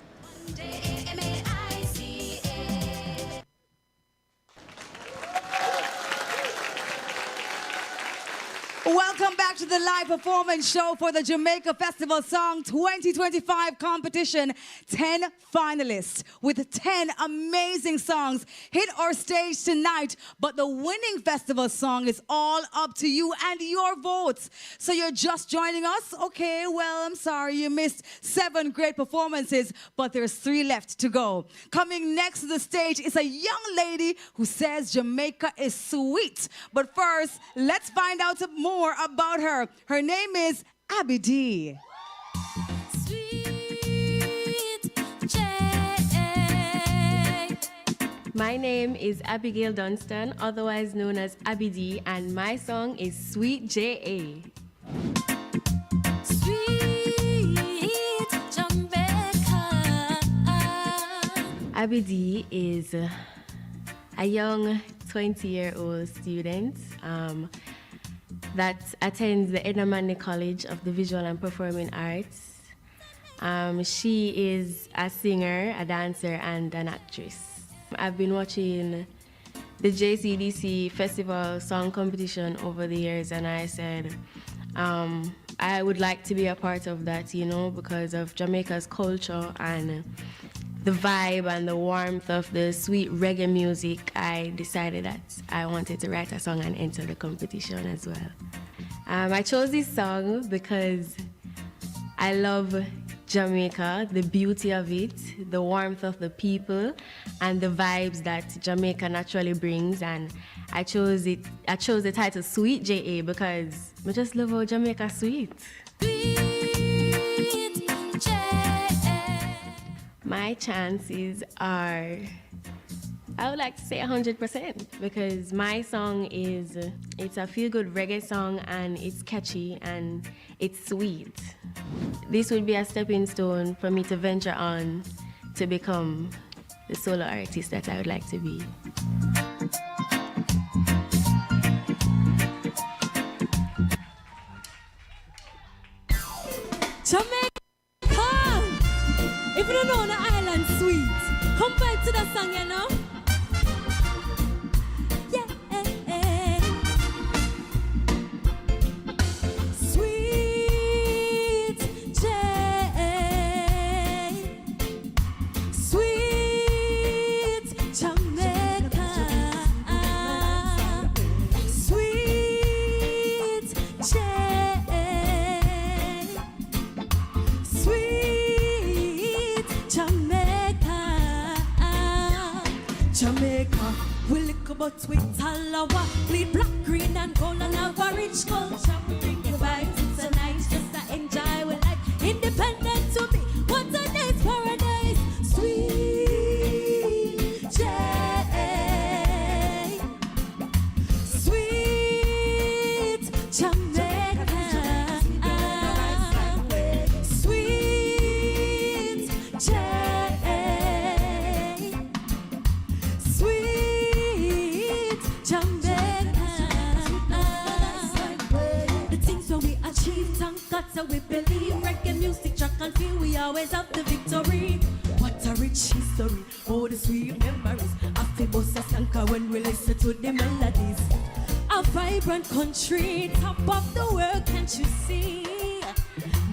Welcome back to the live performance show for the Jamaica Festival Song 2025 competition. 10 finalists with 10 amazing songs hit our stage tonight, but the winning festival song is all up to you and your votes. So you're just joining us? Okay, well, I'm sorry you missed 7 great performances, but there's 3 left to go. Coming next to the stage is a young lady who says Jamaica is sweet. But first, let's find out more about her. Her name is Abby D. My name is Abigail Dunstan, otherwise known as Abby D, and my song is Sweet J.A. Sweet Jamaica. Abby D is a young 20-year-old student that attends the Edna College of the Visual and Performing Arts. She is a singer, a dancer, and an actress. I've been watching the JCDC Festival Song Competition over the years, and I said, I would like to be a part of that, you know, because of Jamaica's culture and the vibe and the warmth of the sweet reggae music. I decided that I wanted to write a song and enter the competition as well. I chose this song because I love Jamaica, the beauty of it, the warmth of the people, and the vibes that Jamaica naturally brings. And I chose the title Sweet J.A. because I just love how Jamaica sweet. My chances are, I would like to say 100%, because my song it's a feel-good reggae song, and it's catchy and it's sweet. This would be a stepping stone for me to venture on to become the solo artist that I would like to be. Jamaica! If you don't know the island sweet, come back to the song, you know? Yeah. but with Talawa. Bleed black, green, and gold, and have a rich culture. We bring the vibes, it's so nice just to enjoy with life. Independent to me, what a day's paradise. Sweet Jay, sweet Jamaica, sweet Jay, sweet Jamaica. The things that we achieve, thank God, so we believe. Reggae music, track and feel, we always have the victory. What a rich history, oh the sweet memories. I feel both a anchor when we listen to the melodies. A vibrant country, top of the world, can't you see?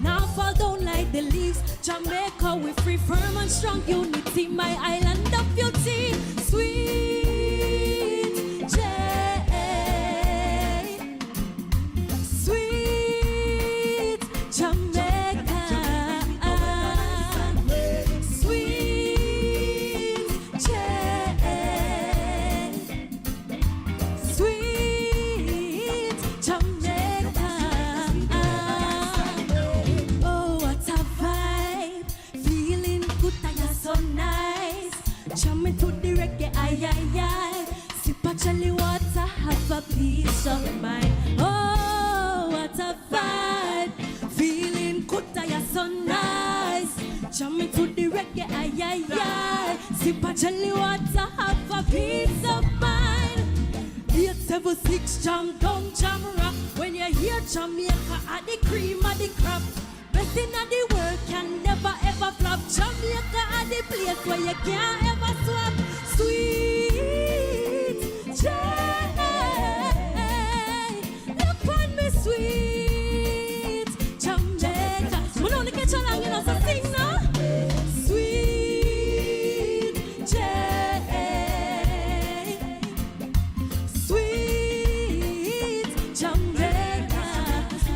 Now fall down like the leaves. Jamaica, we free, firm and strong unity. My island of beauty, sweet Jay, sweet Jamaica, sweet Jay, sweet Jamaica. Oh, what a vibe, feeling good and you're so nice. Jamming to the reggae, aye, aye, aye. Sip a jelly water, have a peace of mind. Oh, what a vibe, feeling good and you're so nice. Jamming to the reggae, aye, aye, aye. Sip a jelly water, have a peace of mind. 876 jam down, jam rock. When you hear Jamaica at the cream of the crop, best in the world can never ever flop. Jamaica at the place where you can't ever swap. Sweet Jay, look on me, sweet Jamaica. We don't get you along, you know, so sing now. Sweet Jay, sweet Jamaica.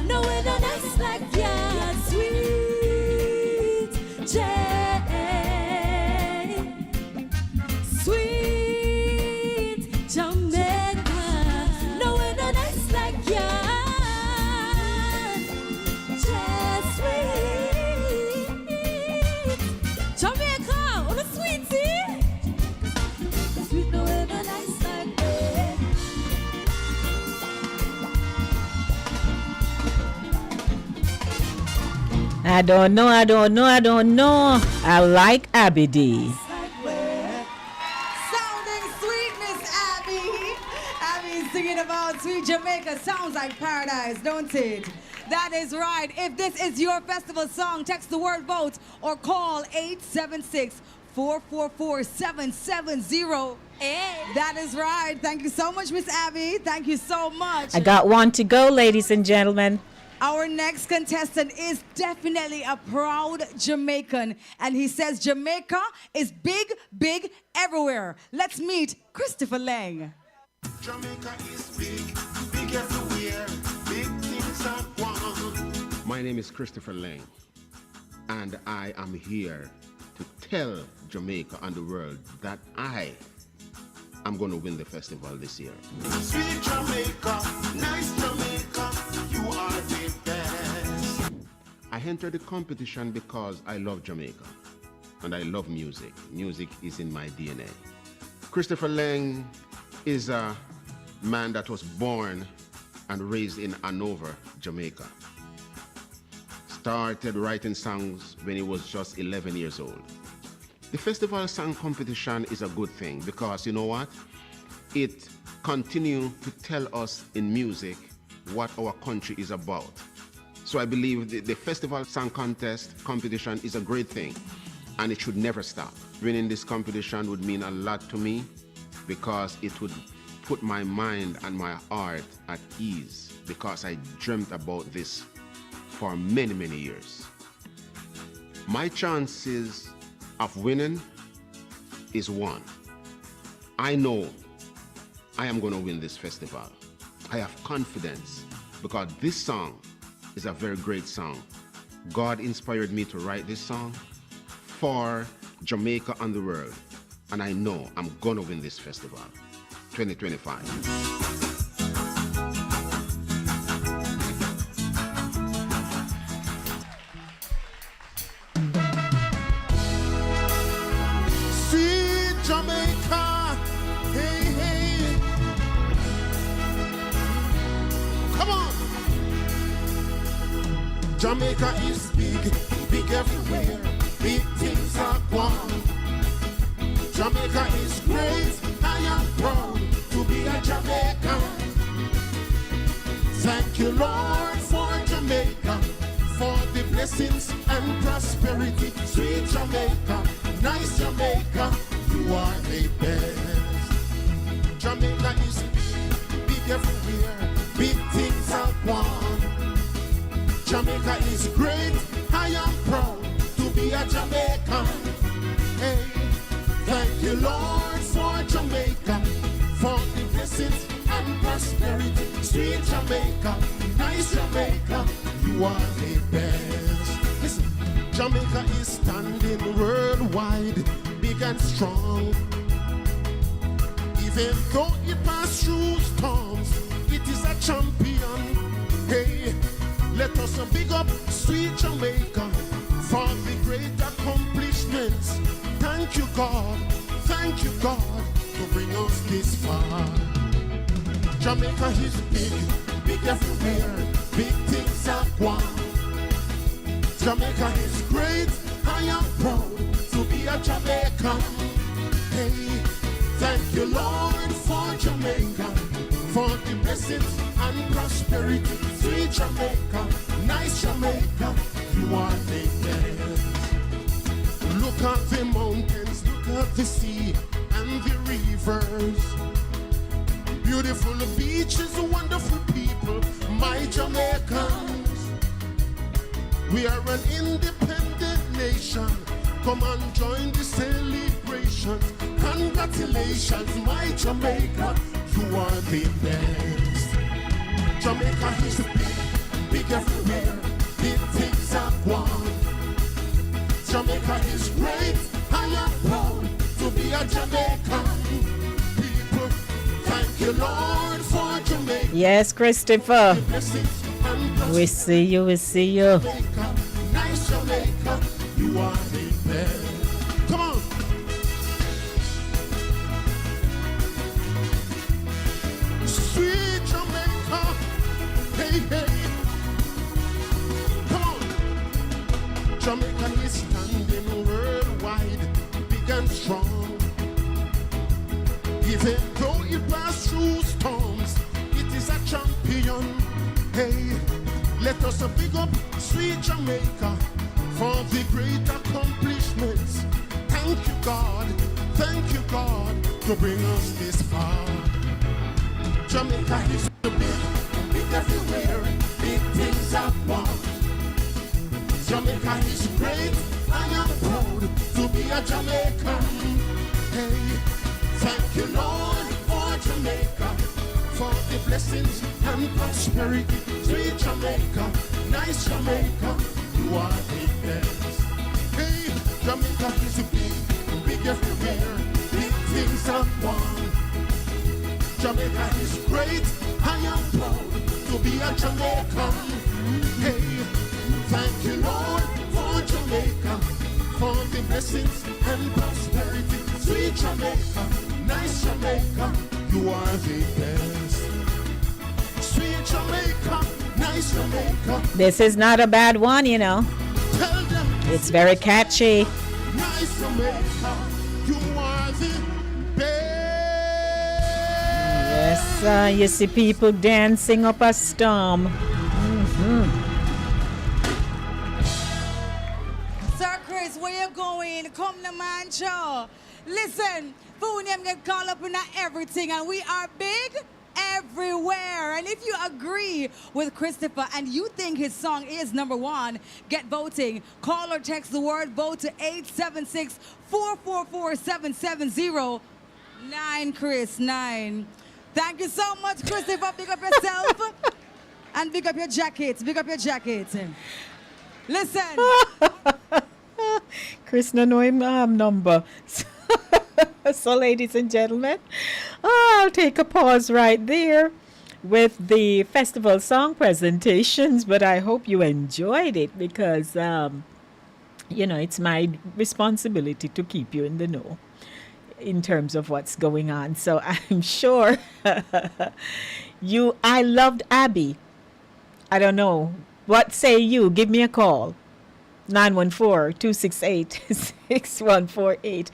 No weather nice like ya, sweet Jay, sweet Jamaica. No weather nice like ya, just sweet Jamaica. On the sweetie, sweet no weather nice like that. I don't know. I like Abby D. Sounding sweet, Miss Abby. Abby's singing about sweet Jamaica. Sounds like paradise, don't it? That is right. If this is your festival song, text the word vote or call 876-444-770. That is right. Thank you so much, Miss Abby. Thank you so much. I got one to go, ladies and gentlemen. Our next contestant is definitely a proud Jamaican, and he says Jamaica is big, big everywhere. Let's meet Christopher Lang. Jamaica is big, big everywhere. Big things are one. My name is Christopher Lang, and I am here to tell Jamaica and the world that I am going to win the festival this year. Sweet Jamaica, nice Jamaica, you are the best. I entered the competition because I love Jamaica and I love music. Music is in my DNA. Christopher Lang is a man that was born and raised in Hanover, Jamaica. Started writing songs when he was just 11 years old. The festival song competition is a good thing because you know what? It continues to tell us in music what our country is about. So I believe the festival song contest competition is a great thing and it should never stop. Winning this competition would mean a lot to me because it would put my mind and my heart at ease because I dreamt about this for many, many years. My chances of winning is 1. I know I am going to win this festival. I have confidence because this song is a very great song. God inspired me to write this song for Jamaica and the world, and I know I'm going to win this festival. 2025. Sweet Jamaica, hey, hey. Come on. Jamaica is big, big everywhere. Big things are gone. Jamaica is great. I am proud to be a Jamaican. Thank you, Lord, for Jamaica, for the blessings and prosperity. Sweet Jamaica, nice Jamaica, you are the best. Jamaica is big, big everywhere. Big things are gone. Jamaica is great. I am proud to be a Jamaican. Hey, thank you, Lord, for Jamaica, for the blessings and prosperity. Sweet Jamaica, nice Jamaica, you are the best. Listen, Jamaica is standing worldwide, big and strong. Even though it passed through storms, it is a champion. Hey, let us big up sweet Jamaica for the great accomplishments. Thank you, God, to bring us this far. Jamaica is big, big everywhere. Big things are gone. Jamaica is great. I am proud to be a Jamaican. Hey, thank you, Lord, for Jamaica, for the blessings and prosperity. Sweet Jamaica, nice Jamaica, you are the best. Look at the mountains, look at the sea and the rivers. Beautiful beaches, wonderful people, my Jamaicans. We are an independent nation. Come and join the celebration. Congratulations, my Jamaica, you are the best. Jamaica is big, big everywhere. Big things are gone. Jamaica is great. I am proud to be a Jamaican. People, thank you, Lord, for Jamaica. Yes, Christopher. We see you, we see you. Nice Jamaica, you are the best. Come on. Sweet Jamaica, hey, hey. Come on. Jamaica is standing worldwide, big and strong. Even though it passed through storms, it is a champion. Hey, let us big up sweet Jamaica for the great accomplishments. Thank you, God, to bring us this far. Jamaica is big, big everywhere. Big things are gone. Jamaica is great. I am proud to be a Jamaican. Hey, thank you, Lord, for Jamaica, for the blessings and prosperity. Sweet Jamaica, nice Jamaica, you are the best. Hey, Jamaica is big, big everywhere. Big things are gone. Jamaica is great. I am proud to be a Jamaican. Hey, thank you, Lord, for Jamaica, for the blessings and prosperity. Sweet Jamaica, nice Jamaica, you are the best. Sweet Jamaica, nice Jamaica. This is not a bad one, you know. It's very catchy. Nice Jamaica, you are the best. Yes, you see people dancing up a storm. Sir Chris, where you going? Come to man show. Listen, Foonium get called up in everything, and we are big everywhere. And if you agree with Christopher and you think his song is number one, get voting. Call or text the word vote to 876-444-770. 9 Chris 9. Thank you so much, Christopher. Big up yourself and big up your jacket. Big up your jacket. Listen. Chris no know him number. So ladies and gentlemen, I'll take a pause right there with the festival song presentations, but I hope you enjoyed it because, it's my responsibility to keep you in the know in terms of what's going on. So I'm sure I loved Abby. I don't know. What say you? Give me a call. 914-268-6148.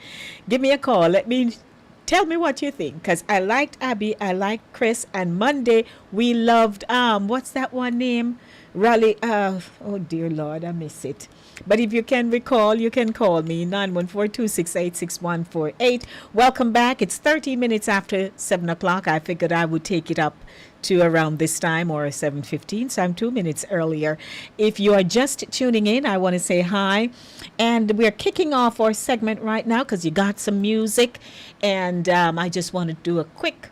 Give me a call. Tell me what you think, because I liked Abby, I liked Chris, and Monday we loved, what's that one name? Raleigh, oh dear Lord, I miss it. But if you can recall, you can call me, 914-268-6148. Welcome back. It's 30 minutes after 7 o'clock. I figured I would take it up to around this time, or 7:15, so I'm 2 minutes earlier. If you are just tuning in, I want to say hi. And we're kicking off our segment right now because you got some music. And I just want to do a quick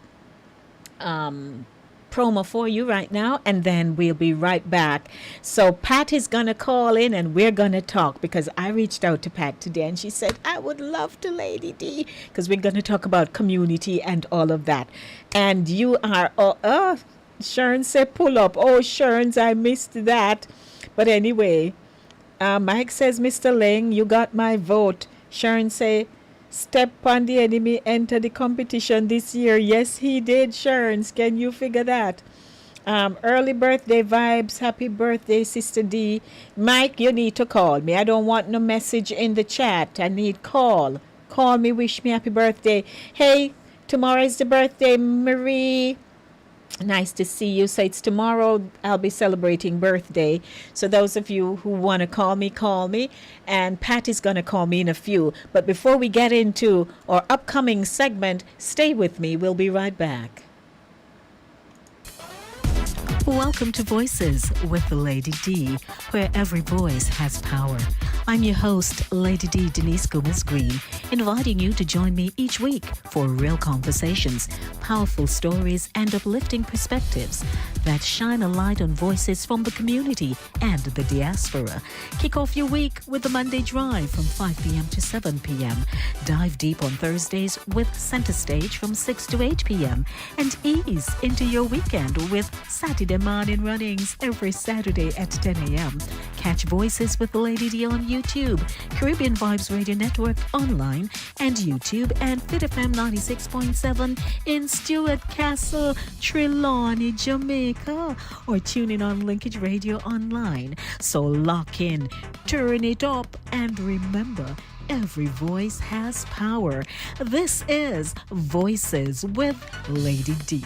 promo for you right now, and then we'll be right back. So Pat is going to call in and we're going to talk, because I reached out to Pat today and she said, I would love to, Lady D, because we're going to talk about community and all of that. And you are, Sharon said pull up. Oh, Sharon's, I missed that. But anyway, Mike says, Mr. Ling, you got my vote. Sharon say, step on the enemy, enter the competition this year. Yes, he did, Sharon. Can you figure that? Early birthday vibes. Happy birthday, Sister D. Mike, you need to call me. I don't want no message in the chat. I need call. Call me, wish me happy birthday. Hey, tomorrow is the birthday, Marie. Nice to see you. So it's tomorrow I'll be celebrating birthday. So those of you who want to call me, call me. And Pat is going to call me in a few. But before we get into our upcoming segment, stay with me. We'll be right back. Welcome to Voices with Lady D, where every voice has power. I'm your host, Lady D Denise Gomez Green, inviting you to join me each week for real conversations, powerful stories, and uplifting perspectives that shine a light on voices from the community and the diaspora. Kick off your week with the Monday Drive from 5 p.m. to 7 p.m. Dive deep on Thursdays with Center Stage from 6 to 8 p.m. And ease into your weekend with Saturday morning runnings every Saturday at 10 a.m. Catch Voices with Lady D on YouTube, Caribbean Vibes Radio Network online, and YouTube, and Fit FM 96.7 in Stuart Castle, Trelawney, Jamaica, or tune in on Linkage Radio online. So lock in, turn it up, and remember, every voice has power. This is Voices with Lady D.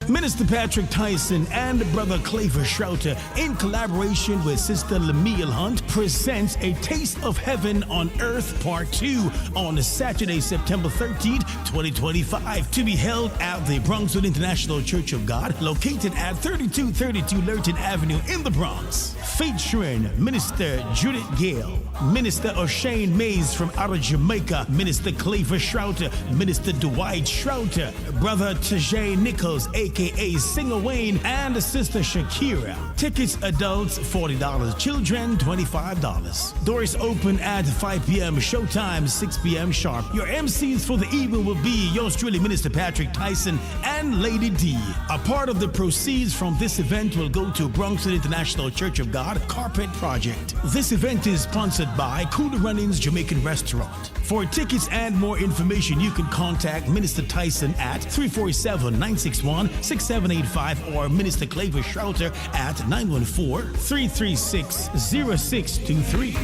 Minister Patrick Tyson and Brother Claver Shrouter, in collaboration with Sister Lemuel Hunt, presents A Taste of Heaven on Earth Part 2 on Saturday, September 13th, 2025, to be held at the Bronxwood International Church of God, located at 3232 Lurton Avenue in the Bronx. Featuring Minister Judith Gale, Minister O'Shane Mays from out of Jamaica, Minister Claver Shrouter, Minister Dwight Shrouter, Brother Tajay Nichols, aka Singer Wayne, and Sister Shakira. Tickets adults $40, children $25. Doors open at 5 p.m. Showtime 6 p.m. sharp. Your MCs for the evening will be yours truly, Minister Patrick Tyson and Lady D. A part of the proceeds from this event will go to Bronxwood International Church of God Carpet Project. This event is sponsored by Cool Runnings Jamaican Restaurant. For tickets and more information, you can contact Minister Tyson at 347-961-6785 or Minister Claver Shrouter at 914-336-0623.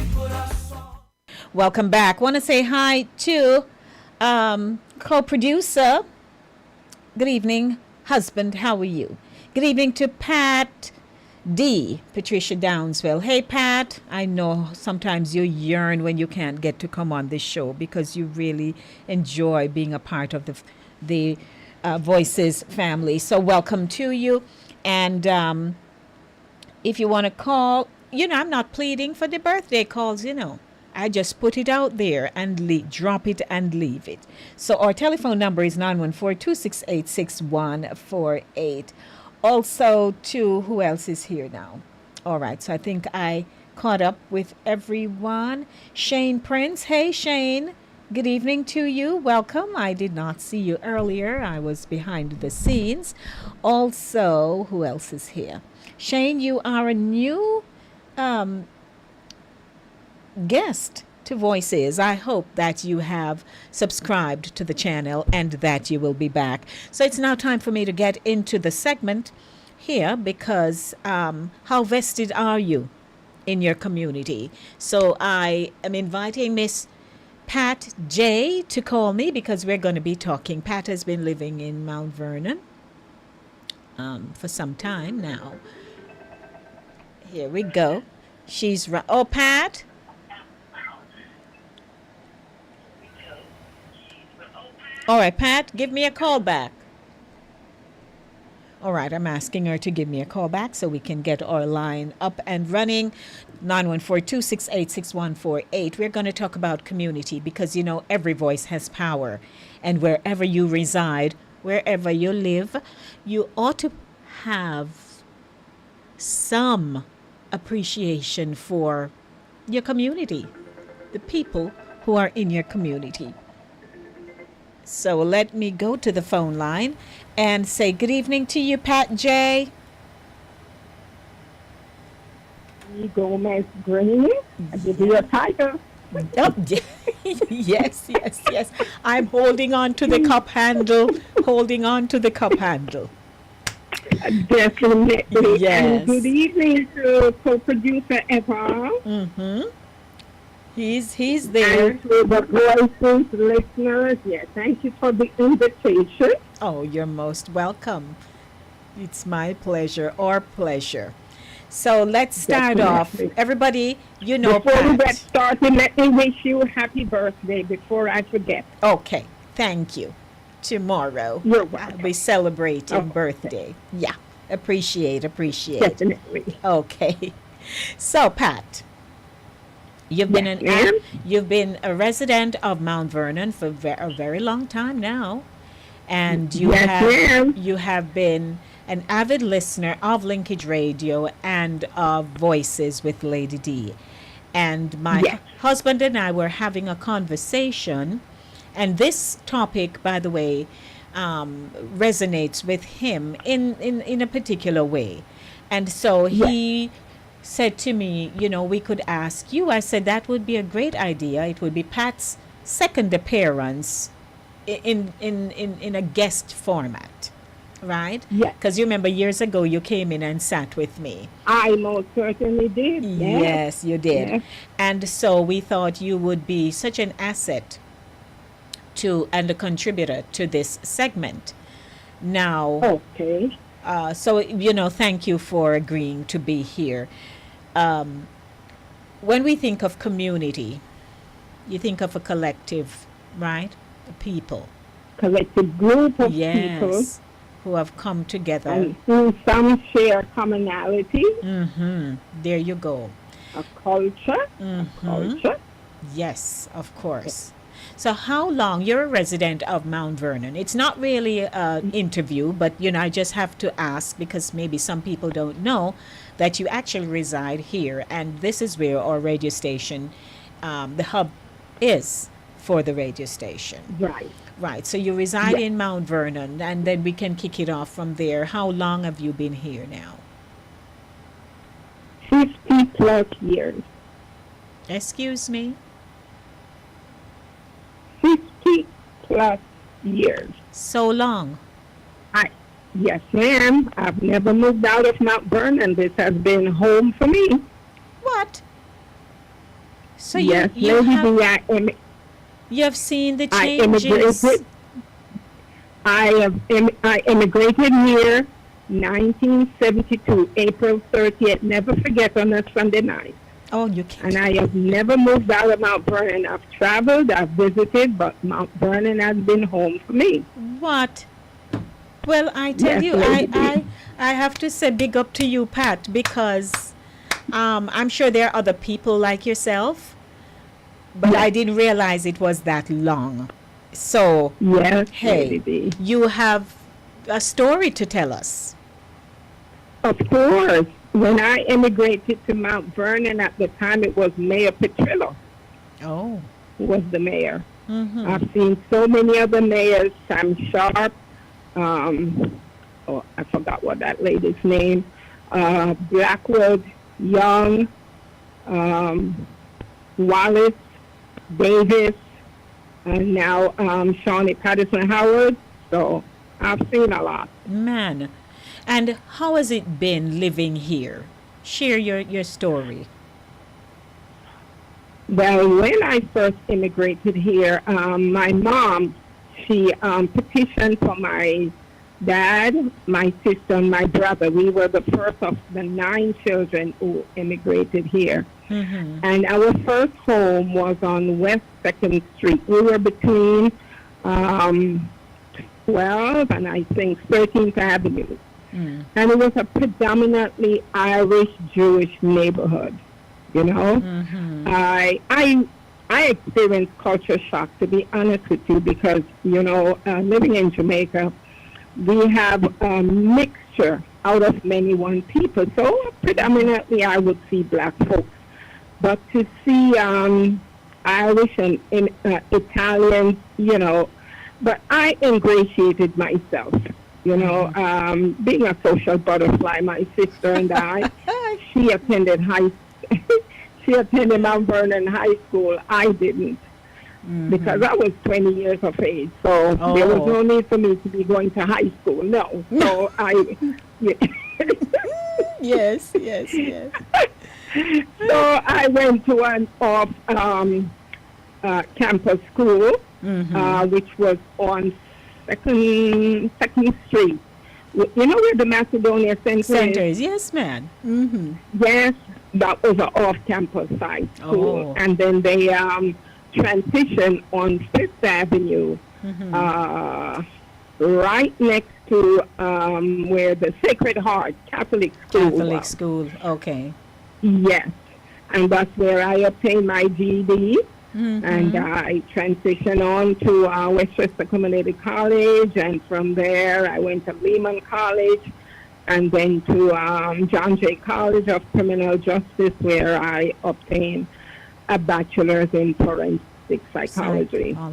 Welcome back. Want to say hi to co-producer. Good evening, husband. How are you? Good evening to Pat D, Patricia Downsville. Hey, Pat, I know sometimes you yearn when you can't get to come on this show because you really enjoy being a part of the Voices family. So welcome to you. And if you want to call, I'm not pleading for the birthday calls, I just put it out there and drop it and leave it. So our telephone number is 914-268-6148. Also, who else is here now? All right, so I think I caught up with everyone. Shane Prince. Hey, Shane. Good evening to you. Welcome. I did not see you earlier. I was behind the scenes. Also, who else is here? Shane, you are a new guest to Voices. I hope that you have subscribed to the channel and that you will be back. So it's now time for me to get into the segment here because how vested are you in your community? So I am inviting Miss Pat J to call me because we're going to be talking. Pat has been living in Mount Vernon for some time now. Here we go. She's right. Oh, Pat. All right, Pat, give me a call back. All right, I'm asking her to give me a call back so we can get our line up and running. 914-268-6148. We're going to talk about community because, you know, every voice has power. And wherever you reside, wherever you live, you ought to have some appreciation for your community, the people who are in your community. So let me go to the phone line and say good evening to you, Pat J. Gomez Green, I give you a tiger. Oh, yes. I'm holding on to the cup handle, Definitely. Yes. And good evening to co-producer Eva. Mm-hmm. He's there. And to the Voices listeners, thank you for the invitation. Oh, you're most welcome. It's my pleasure, our pleasure. So let's start off. Everybody, you know, before Pat. we get started, let me wish you a happy birthday before I forget. Okay, thank you. Tomorrow, you're welcome. I'll be celebrating birthday. Yeah, appreciate. Definitely. Okay. So, Pat, you've been you've been a resident of Mount Vernon for a very long time now, and you have been an avid listener of Linkage Radio and of Voices with Lady D. And my husband and I were having a conversation, and this topic, by the way, resonates with him in a particular way. And so he said to me, you know, we could ask you. I said that would be a great idea. It would be Pat's second appearance in a guest format. Right? Yes. Because you remember years ago you came in and sat with me. I most certainly did. Yes, you did. Yes. And so we thought you would be such an asset to and a contributor to this segment. Now, okay. So, you know, thank you for agreeing to be here. When we think of community, you think of a collective, right? The people. Collective group of people. Who have come together. And who some share commonality. Mm-hmm. There you go. A culture. Mm-hmm. A culture. Yes, of course. So how long, you're a resident of Mount Vernon. It's not really an interview, but, you know, I just have to ask because maybe some people don't know that you actually reside here. And this is where our radio station, the hub is for the radio station. Right. Right. So you reside in Mount Vernon, and then we can kick it off from there. How long have you been here now? 50 plus years. Excuse me? 50 plus years. So long? Yes, ma'am. I've never moved out of Mount Vernon. This has been home for me. What? So yes, you have seen the changes. I immigrated here 1972, April 30th. Never forget, on a Sunday night. Oh, you can't. And I have never moved out of Mount Vernon. I've traveled, I've visited, but Mount Vernon has been home for me. What? Well, I tell you, I have to say big up to you, Pat, because I'm sure there are other people like yourself, but I didn't realize it was that long. So, yes, hey, baby. You have a story to tell us. Of course. When I immigrated to Mount Vernon, at the time it was Mayor Petrillo. Oh. Who was the mayor. I've seen so many other mayors, Sam Sharp, I forgot what that lady's name, Blackwood, Young, Wallace, Davis, and now Shawnee Patterson Howard. So I've seen a lot. Man. And how has it been living here? Share your story. Well, when I first immigrated here, my mom, she petitioned for my dad, my sister, and my brother. We were the first of the 9 children who immigrated here. And our first home was on West 2nd Street. We were between 12th and I think 13th Avenue. And it was a predominantly Irish Jewish neighborhood. You know, I experienced culture shock, to be honest with you, because, you know, living in Jamaica, we have a mixture out of many one people. So predominantly I would see black folks. But to see Irish and Italians, you know, but I ingratiated myself. You know, being a social butterfly, my sister and I, she attended Mount Vernon High School. I didn't, because I was 20 years of age. So there was no need for me to be going to high school. No. So Yes. So I went to an off campus school, which was on Second Street. You know where the Macedonia Center is? Yes, ma'am. Yes, that was an off-campus site school. And then they transitioned on 5th Avenue, right next to where the Sacred Heart Catholic School was. Okay. Yes, and that's where I obtained my GED. And I transitioned on to Westchester Community College, and from there I went to Lehman College, and then to John Jay College of Criminal Justice, where I obtained a bachelor's in forensic psychology. Wow.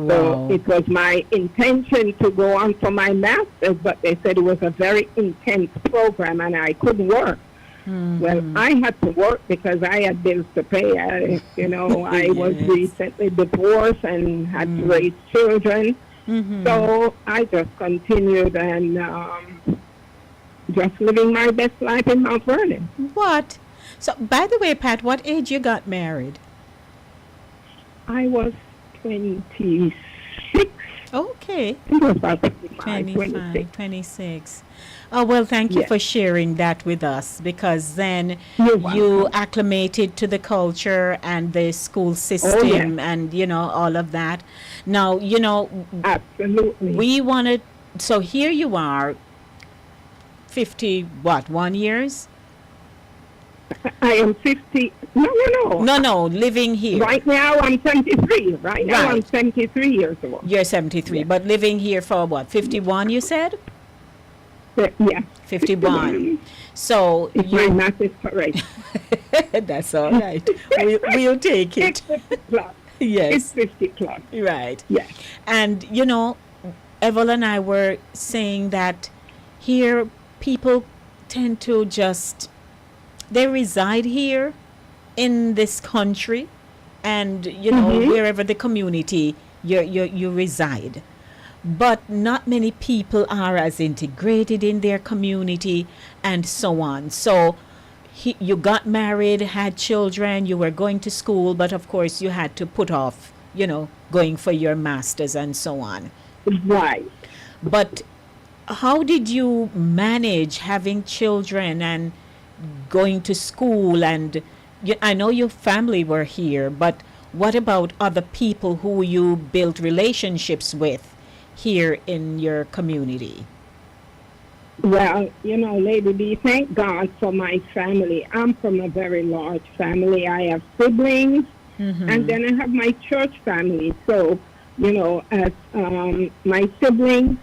So it was my intention to go on for my master's, but they said it was a very intense program and I couldn't work. Well, I had to work because I had bills to pay. I was recently divorced and had to raise children. So I just continued and just living my best life in Mount Vernon. What? So, by the way, Pat, what age you got married? I was 26. Okay. I think it was about 25, 26. Oh, well, thank you for sharing that with us, because then you acclimated to the culture and the school system and, you know, all of that. Now, you know, absolutely. We wanted, so here you are, 1 years? I am 50. No, living here. Right now I'm 73. Right now I'm 73 years old. You're 73, but living here for 51, you said? Yeah. 51. So if my math is correct. That's all right. We'll take it. It's 50 plus. Yes. It's 50 plus. Right. Yes. And, you know, Evel and I were saying that here people tend to they reside here in this country and, you know, wherever the community you reside. But not many people are as integrated in their community and so on. So you got married, had children, you were going to school, but of course you had to put off, you know, going for your master's and so on. Right. But how did you manage having children and going to school? And I know your family were here, but what about other people who you built relationships with here in your community? Well, you know, Lady B, thank God for my family. I'm from a very large family. I have siblings, and then I have my church family. So, you know, as my siblings,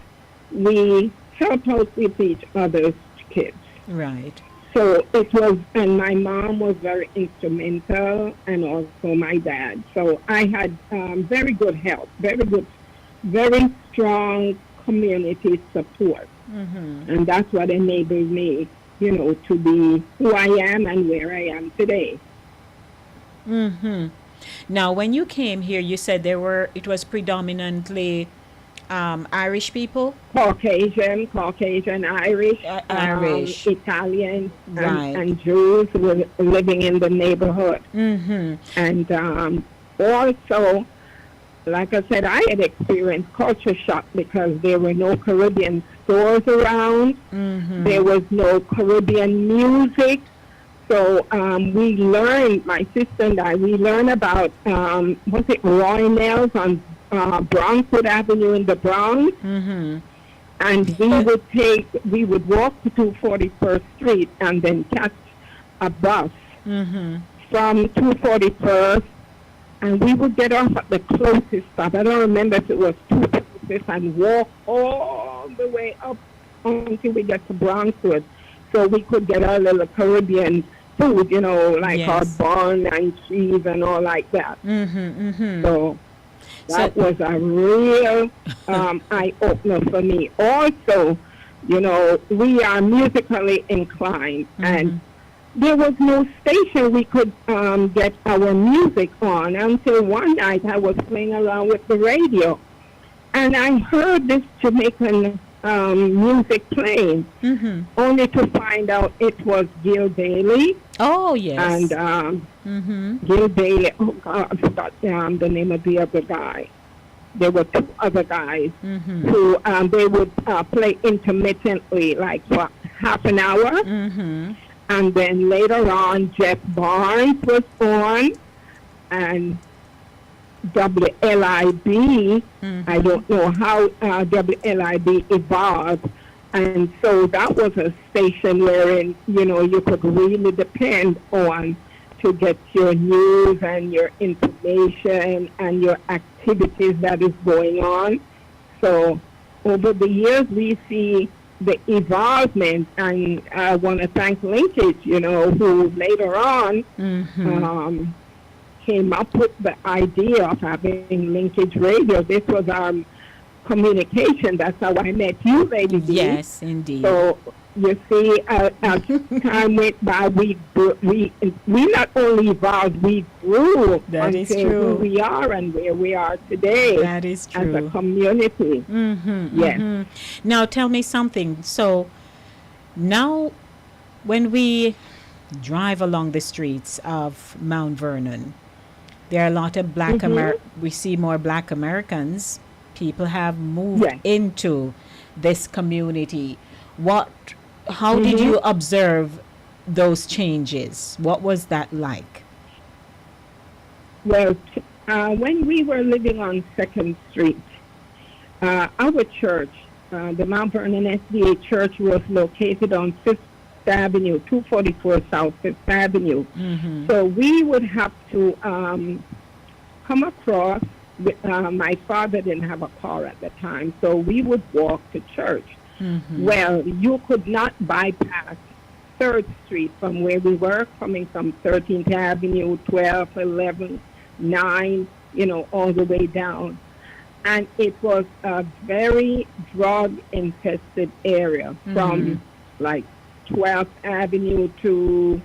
we help out with each other's kids. Right. So it was, and my mom was very instrumental, and also my dad. So I had very good help, very strong community support. And that's what enabled me, to be who I am and where I am today. Now, when you came here, you said it was predominantly Irish people? Caucasian, Irish, Irish. Italian, Right. and Jews were living in the neighborhood. And also, like I said, I had experienced culture shock because there were no Caribbean stores around. There was no Caribbean music. So we learned, my sister and I, we learned about, Roy Nels on Bronxwood Avenue in the Bronx. And we would walk to 241st Street and then catch a bus from 241st, and we would get off at the closest stop. I don't remember if it was 246, and walk all the way up until we get to Bronxwood, so we could get our little Caribbean food, like our bun and cheese and all like that. So that was a real eye-opener for me. Also, we are musically inclined, and there was no station we could get our music on until one night I was playing around with the radio, and I heard this Jamaican music playing, only to find out it was Gil Bailey. Oh, yes. And Gil Bailey, oh God, I forgot the name of the other guy. There were two other guys who they would play intermittently, like for half an hour. And then later on, Jeff Barnes was on, and WLIB. I don't know how WLIB evolved. And so that was a station wherein, you could really depend on to get your news and your information and your activities that is going on. So over the years, we see the evolvement, and I want to thank Linkage, who later on came up with the idea of having Linkage Radio. This was our communication. That's how I met you, Lady D. Yes, indeed. So you see, as time went by, we not only evolved, we grew That is until true. who we are and where we are today. That is true. As a community. Yes. Now, tell me something. So, now, when we drive along the streets of Mount Vernon, there are a lot of we see more Black Americans. People have moved into this community. How did you observe those changes? What was that like? Well, when we were living on 2nd Street, our church, the Mount Vernon SDA Church, was located on 5th Avenue, 244 South 5th Avenue. So we would have to come across. My father didn't have a car at the time, so we would walk to church. Well, you could not bypass 3rd Street from where we were, coming from 13th Avenue, 12th, 11th, 9, all the way down. And it was a very drug-infested area from like 12th Avenue to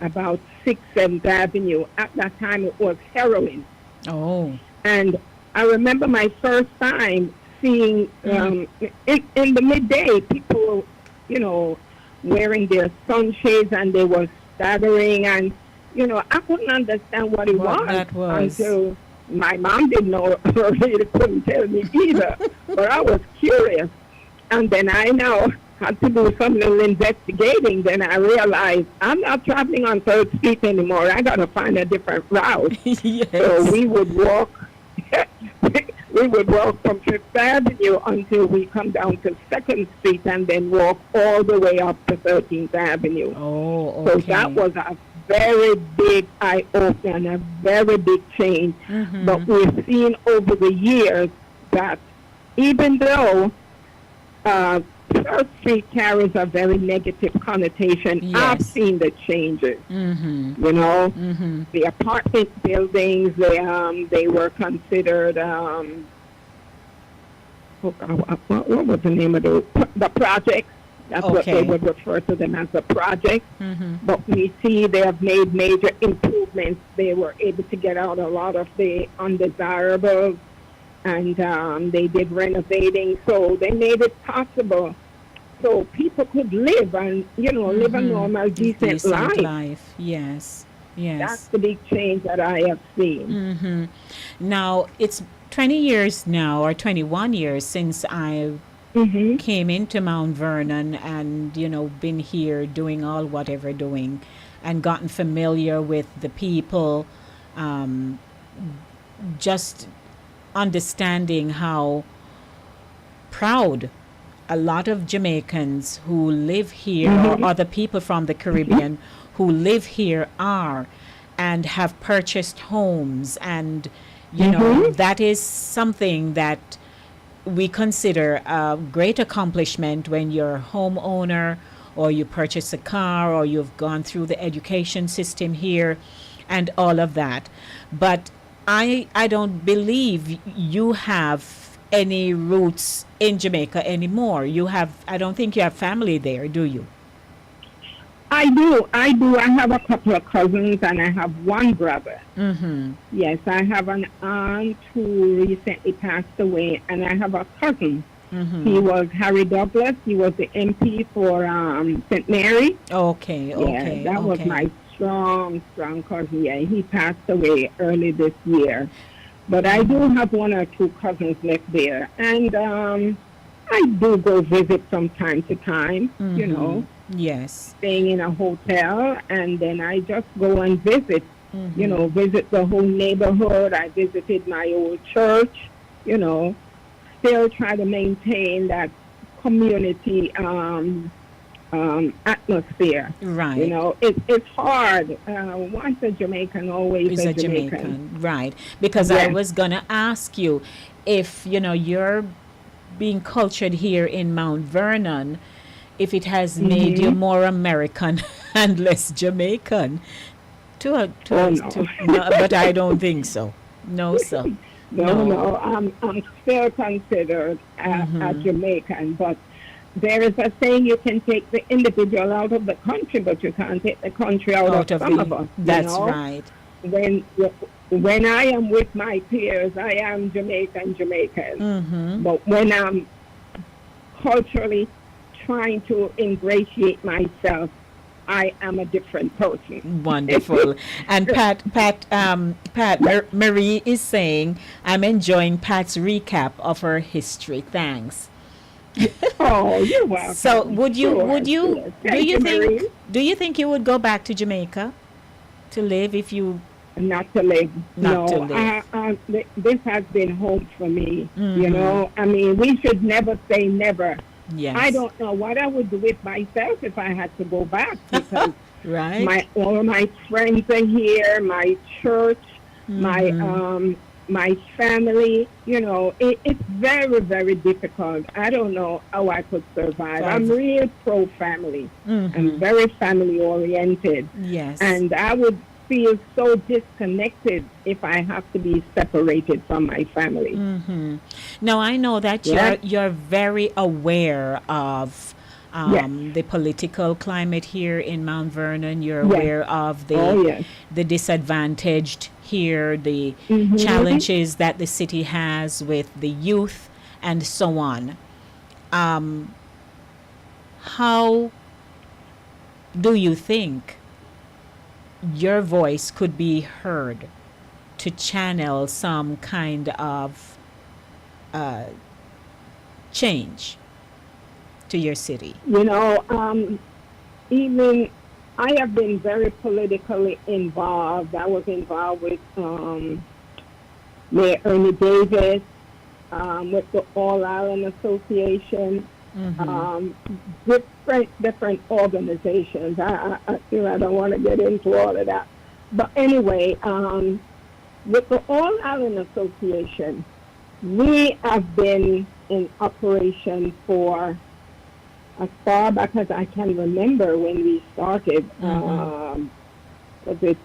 about 6th, 7th Avenue. At that time, it was heroin. Oh. And I remember my first time seeing in the midday, people, wearing their sunshades, and they were staggering, and I couldn't understand what it was until my mom didn't know, or really couldn't tell me either. But I was curious, and then I now had to do some little investigating. Then I realized I'm not traveling on 3rd Street anymore. I got to find a different route. So we would walk. We would walk from 5th Avenue until we come down to 2nd Street, and then walk all the way up to 13th Avenue. Oh, So that was a very big eye-opener and a very big change. But we've seen over the years that even though Church Street carries a very negative connotation. Yes. I've seen the changes. Mm-hmm. You know, Mm-hmm. the apartment buildings, they were considered, what was the name of the projects? That's what they Okay. would refer to them as the projects. Mm-hmm. But we see they have made major improvements. They were able to get out a lot of the undesirables, and they did renovating, so they made it possible so people could live and, you know, live a normal, decent life. Yes. Yes. That's the big change that I have seen. Mm-hmm. Now, it's 20 years now, or 21 years since I came into Mount Vernon and, you know, been here doing all whatever doing and gotten familiar with the people, just understanding how proud a lot of Jamaicans who live here or other people from the Caribbean who live here are and have purchased homes, and you know that is something that we consider a great accomplishment when you're a homeowner or you purchase a car or you've gone through the education system here and all of that. But I don't believe you have any roots in Jamaica anymore. I don't think you have family there, do you? I do. I have a couple of cousins and I have one brother. Mm-hmm. Yes, I have an aunt who recently passed away, and I have a cousin. Mm-hmm. He was Harry Douglas. He was the MP for St. Mary. Okay. Yeah, that was my strong cousin. Yeah, he passed away early this year. But I do have one or two cousins left there. And I do go visit from time to time, you know. Yes. Staying in a hotel, and then I just go and visit, you know, visit the whole neighborhood. I visited my old church, you know, still try to maintain that community atmosphere. Right. You know, it's hard. Once a Jamaican, always Is a Jamaican. Right. Because I was going to ask you if, you know, you're being cultured here in Mount Vernon, if it has made you more American and less Jamaican. No, but I don't think so. No, sir. No. I'm still considered a Jamaican, but there is a saying: you can take the individual out of the country, but you can't take the country out of some of us. That's you know? right. When I am with my peers, I am Jamaican. But when I'm culturally trying to ingratiate myself, I am a different person. Wonderful. And Pat, Marie is saying, I'm enjoying Pat's recap of her history. Thanks. Oh, you're welcome. So would you Marie. do you think you would go back to Jamaica to live if you Not to live. Not to live. This has been home for me. You know, I mean, we should never say never. Yes. I don't know what I would do with myself if I had to go back, because right. all my friends are here, my church, my family. You know, it's very, very difficult. I don't know how I could survive. I'm real pro family. I'm very family oriented. Yes. And I would feel so disconnected if I have to be separated from my family. Now, I know that you're very aware of the political climate here in Mount Vernon. You're aware of the disadvantaged here, the challenges that the city has with the youth and so on. How do you think your voice could be heard to channel some kind of change to your city? You know, even I have been very politically involved. I was involved with Mayor Ernie Davis, with the All Island Association, different organizations. I don't want to get into all of that. But anyway, with the All Island Association, we have been in operation for as far back as I can remember when we started. Was it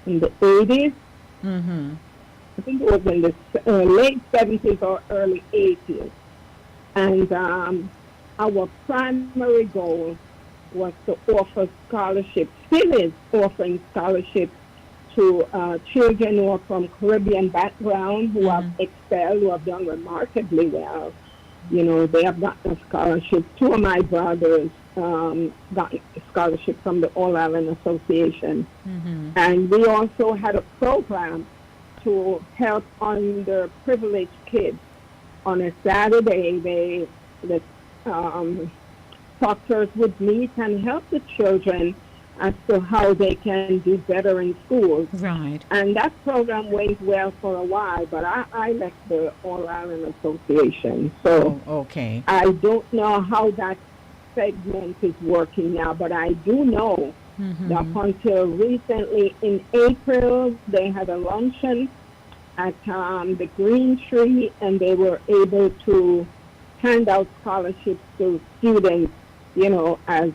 in the 80s? I think it was in the late 70s or early 80s. And our primary goal was to offer scholarships, still is offering scholarships to children who are from Caribbean background, who have excelled, who have done remarkably well. You know, they have gotten a scholarship. Two of my brothers got a scholarship from the All Island Association. And we also had a program to help underprivileged kids. On a Saturday, the doctors would meet and help the children as to how they can do better in school. Right. And that program went well for a while, but I left the All Island Association. So okay. I don't know how that segment is working now, but I do know that until recently in April, they had a luncheon at the Green Tree, and they were able to hand out scholarships to students, you know, as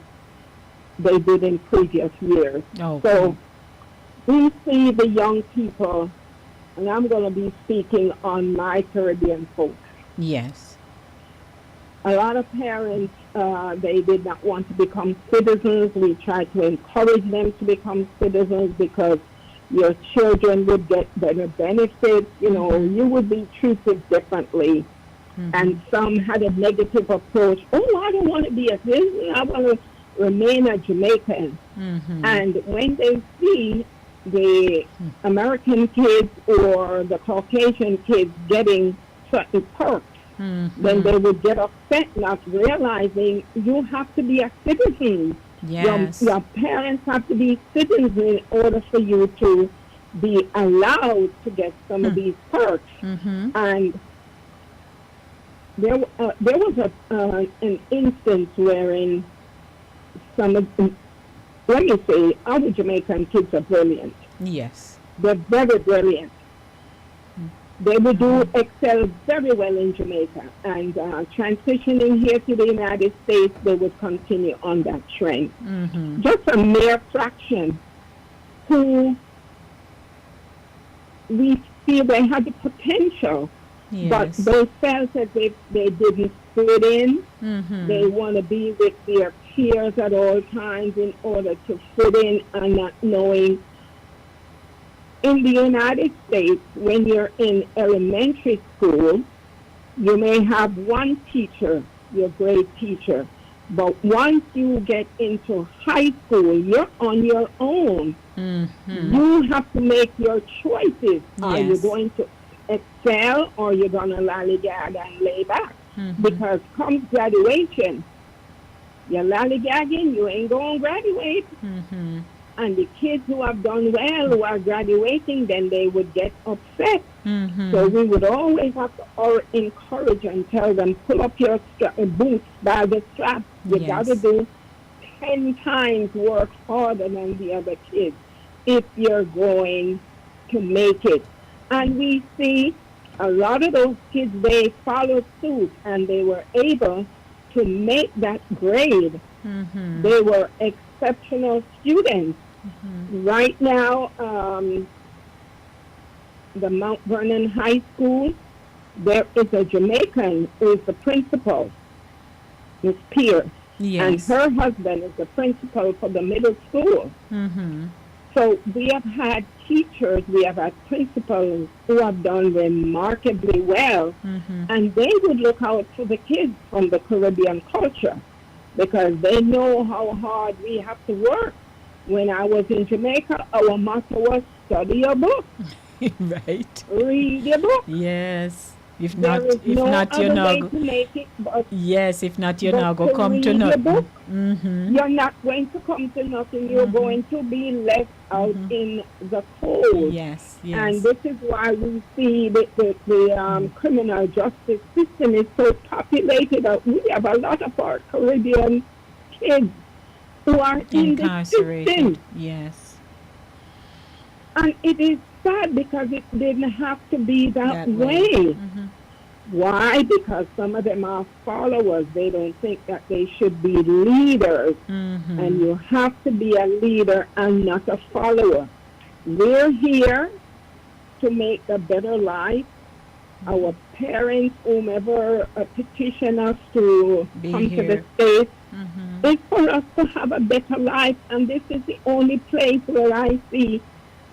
they did in previous years. So we see the young people, and I'm going to be speaking on my Caribbean folks. Yes. A lot of parents, they did not want to become citizens. We tried to encourage them to become citizens because your children would get better benefits. You know, you would be treated differently. And some had a negative approach. Oh, I don't want to be a citizen. I want to remain a Jamaican. And when they see the American kids or the Caucasian kids getting certain perks, then they would get upset, not realizing you have to be a citizen. Yes. Your parents have to be citizens in order for you to be allowed to get some of these perks. And there was an instance wherein some of, let me say, our Jamaican kids are brilliant. Yes. They're very brilliant. They would excel very well in Jamaica, and transitioning here to the United States, they would continue on that trend. Just a mere fraction who we feel they had the potential, but they felt that they didn't fit in. They want to be with their peers at all times in order to fit in, and not knowing. In the United States, when you're in elementary school, you may have one teacher, your grade teacher, but once you get into high school, you're on your own. You have to make your choices. Are you going to excel, or you're going to lollygag and lay back? Because come graduation, you're lollygagging, you ain't going to graduate. And the kids who have done well, who are graduating, then they would get upset. So we would always have to encourage and tell them, pull up your boots by the strap. You got to do 10 times work harder than the other kids if you're going to make it. And we see a lot of those kids, they followed suit, and they were able to make that grade. They were exceptional students. Right now, the Mount Vernon High School, there is a Jamaican who is the principal, Miss Pierce, and her husband is the principal for the middle school. So we have had teachers, we have had principals who have done remarkably well, and they would look out for the kids from the Caribbean culture because they know how hard we have to work. When I was in Jamaica, our motto was study your book. Right. Read your book. Yes. If There not, is if no not, you're other not. way to make it, but Yes, if not, you're but not going to come to read your nothing. book. You're not going to come to nothing. You're going to be left out in the cold. Yes, And this is why we see that the criminal justice system is so populated that we have a lot of our Caribbean kids who are in the system. Incarcerated. Yes. And it is sad because it didn't have to be that way. Why? Because some of them are followers. They don't think that they should be leaders. And you have to be a leader and not a follower. We're here to make a better life. Our parents, whomever petition us to come to the States, it's for us to have a better life. And this is the only place where I see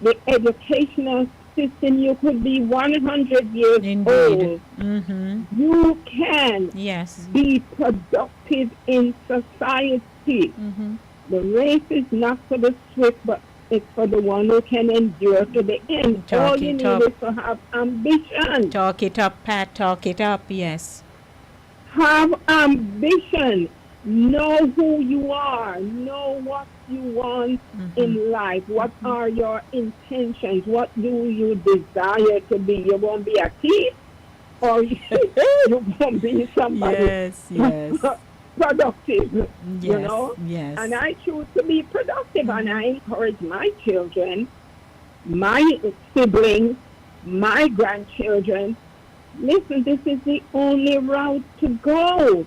the educational system. You could be 100 years old. You can be productive in society. The race is not for the swift, but it's for the one who can endure to the end. All you need is to have ambition. Talk it up, Pat. Talk it up. Yes. Have ambition. Know who you are. Know what you want in life. What are your intentions? What do you desire to be? You won't be a thief, or you won't be somebody productive. You know? And I choose to be productive, and I encourage my children, my siblings, my grandchildren. Listen, this is the only route to go.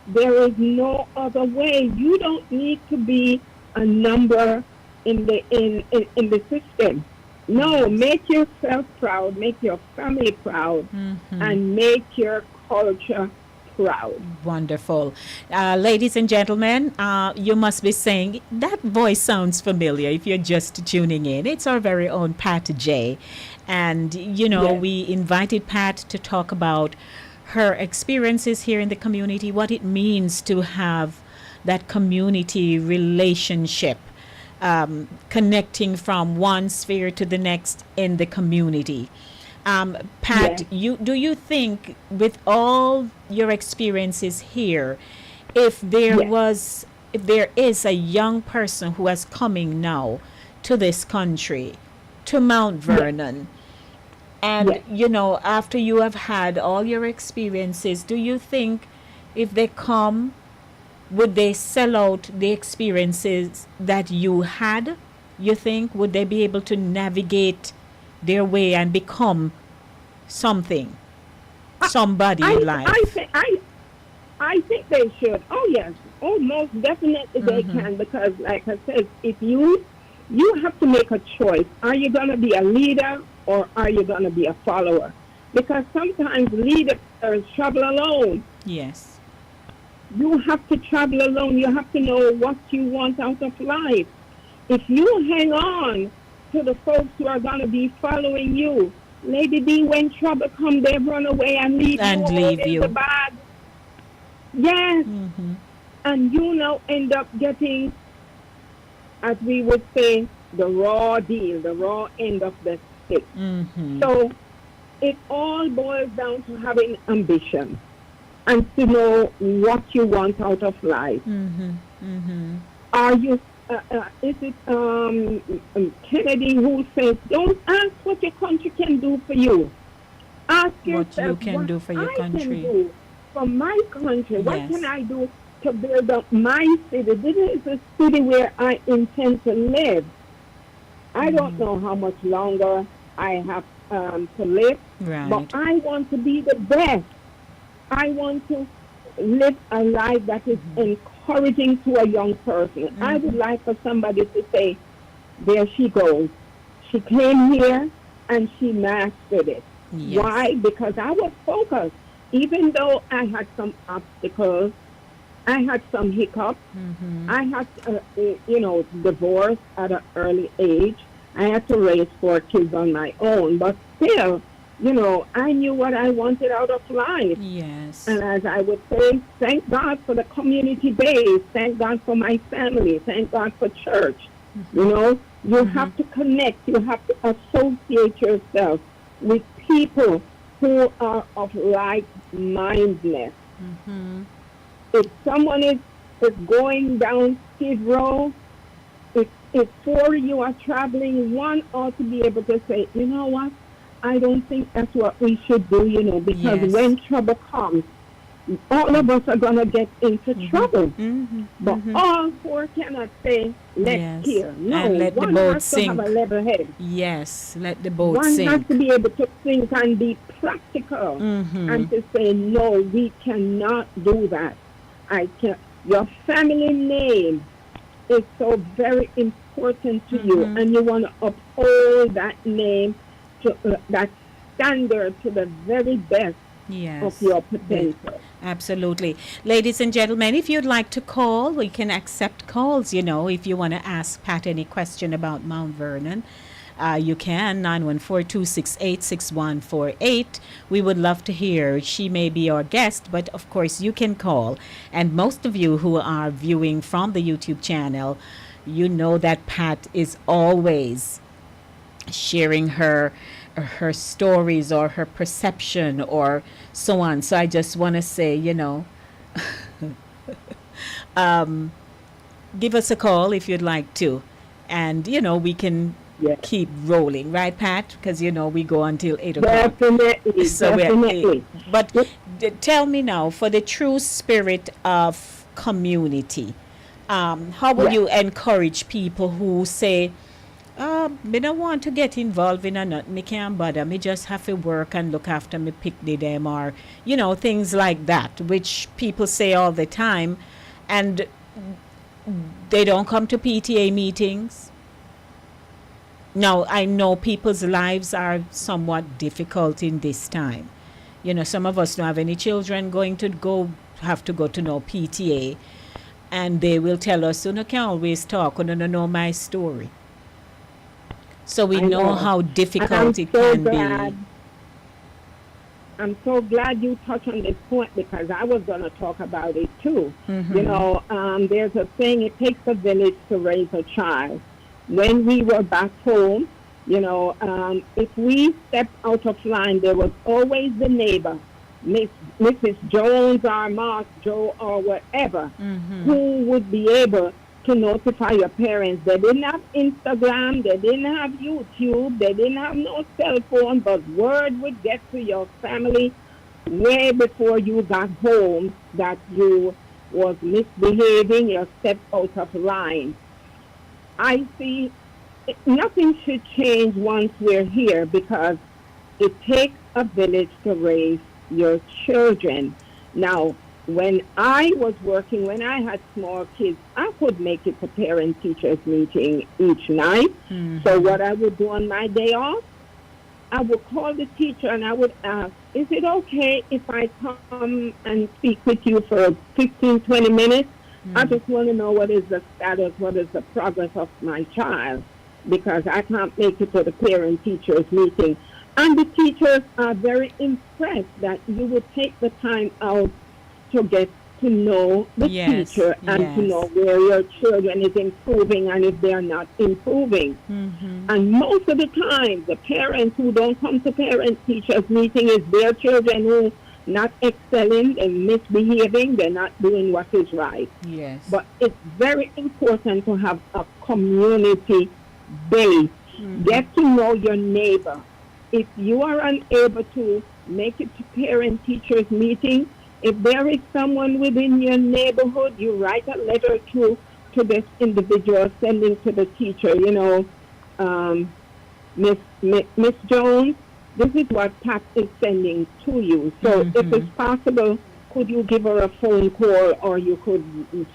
There is no other way. You don't need to be a number in the system. No, make yourself proud, make your family proud, and make your culture proud. Wonderful. Ladies and gentlemen, you must be saying, that voice sounds familiar if you're just tuning in. It's our very own Pat J. And, you know, we invited Pat to talk about her experiences here in the community, what it means to have that community relationship, connecting from one sphere to the next in the community. Pat, do you think with all your experiences here, if there is a young person who is coming now to this country, to Mount Vernon, and you know, after you have had all your experiences, do you think if they come, would they sell out the experiences that you had? You think, would they be able to navigate their way and become somebody in life? I think they should. Oh yes. Oh, most definitely they can, because like I said, if you have to make a choice. Are you going to be a leader or are you going to be a follower? Because sometimes leaders travel alone. Yes. You have to travel alone. You have to know what you want out of life. If you hang on to the folks who are going to be following you, Lady D, when trouble comes, they run away and leave you in the bag. Yes. And you now end up getting, as we would say, the raw deal, the raw end of the stick. So it all boils down to having ambition and to know what you want out of life. Are you, is it Kennedy who says, don't ask what your country can do for you. Ask yourself what you can do for your country. Can do for my country. What can I do to build up my city? This is a city where I intend to live. I don't know how much longer I have to live, but I want to be the best. I want to live a life that is encouraging to a young person. I would like for somebody to say, there she goes. She came here and she mastered it. Why? Because I was focused. Even though I had some obstacles, I had some hiccups. I had, divorce at an early age. I had to raise 4 kids on my own. But still, I knew what I wanted out of life. Yes. And as I would say, thank God for the community base. Thank God for my family. Thank God for church. You have to connect. You have to associate yourself with people who are of like-mindedness. If someone is going down Skid Row, if 4 of you are traveling, one ought to be able to say, you know what? I don't think that's what we should do, because when trouble comes, all of us are going to get into trouble. But all four cannot say, let's Yes. hear. No, And let the one boat has to have sink. a level head. Yes, let the boat One has sink. to be able to think and be practical and to say, no, we cannot do that. Your family name is so very important to you, and you want to uphold that name, to that standard to the very best of your potential. Absolutely. Ladies and gentlemen, if you'd like to call, we can accept calls, if you want to ask Pat any question about Mount Vernon. You can, 914-268-6148. We would love to hear. She may be our guest, but of course you can call. And most of you who are viewing from the YouTube channel, you know that Pat is always sharing her stories or her perception or so on. So I just want to say, give us a call if you'd like to. And, we can keep rolling, right, Pat? Because, we go until 8 o'clock. Definitely, So definitely. But tell me now, for the true spirit of community, how will you encourage people who say, me don't want to get involved in a nut, me can't bother, me just have to work and look after me picnic them, or, things like that, which people say all the time, and they don't come to PTA meetings. Now, I know people's lives are somewhat difficult in this time. Some of us don't have any children have to go to no PTA, and they will tell us, you can't always talk, you don't know my story. So we know how difficult it can be. I'm so glad you touched on this point, because I was going to talk about it too. There's a saying, it takes a village to raise a child. When we were back home, if we stepped out of line, there was always the neighbor, Mrs. Jones or Mark Joe or whatever, who would be able to notify your parents. They didn't have Instagram, they didn't have YouTube, they didn't have no cell phone, but word would get to your family way before you got home that you was misbehaving, you stepped out of line. I see nothing should change once we're here, because it takes a village to raise your children. Now, when I was working, when I had small kids, I could make it to parent-teachers meeting each night. So what I would do on my day off, I would call the teacher and I would ask, is it okay if I come and speak with you for 15, 20 minutes? I just want to know what is the status, what is the progress of my child, because I can't make it to the parent-teachers meeting. And the teachers are very impressed that you would take the time out to get to know the teacher and to know where your children is improving and if they're not improving. And most of the time, the parents who don't come to parent-teachers meeting is their children who not excelling and misbehaving, they're not doing what is right. But it's very important to have a community base. Get to know your neighbor. If you are unable to make it to parent-teachers meeting, if there is someone within your neighborhood, you write a letter to this individual, sending to the teacher, Miss Jones, this is what Pat is sending to you. So if it's possible, could you give her a phone call, or you could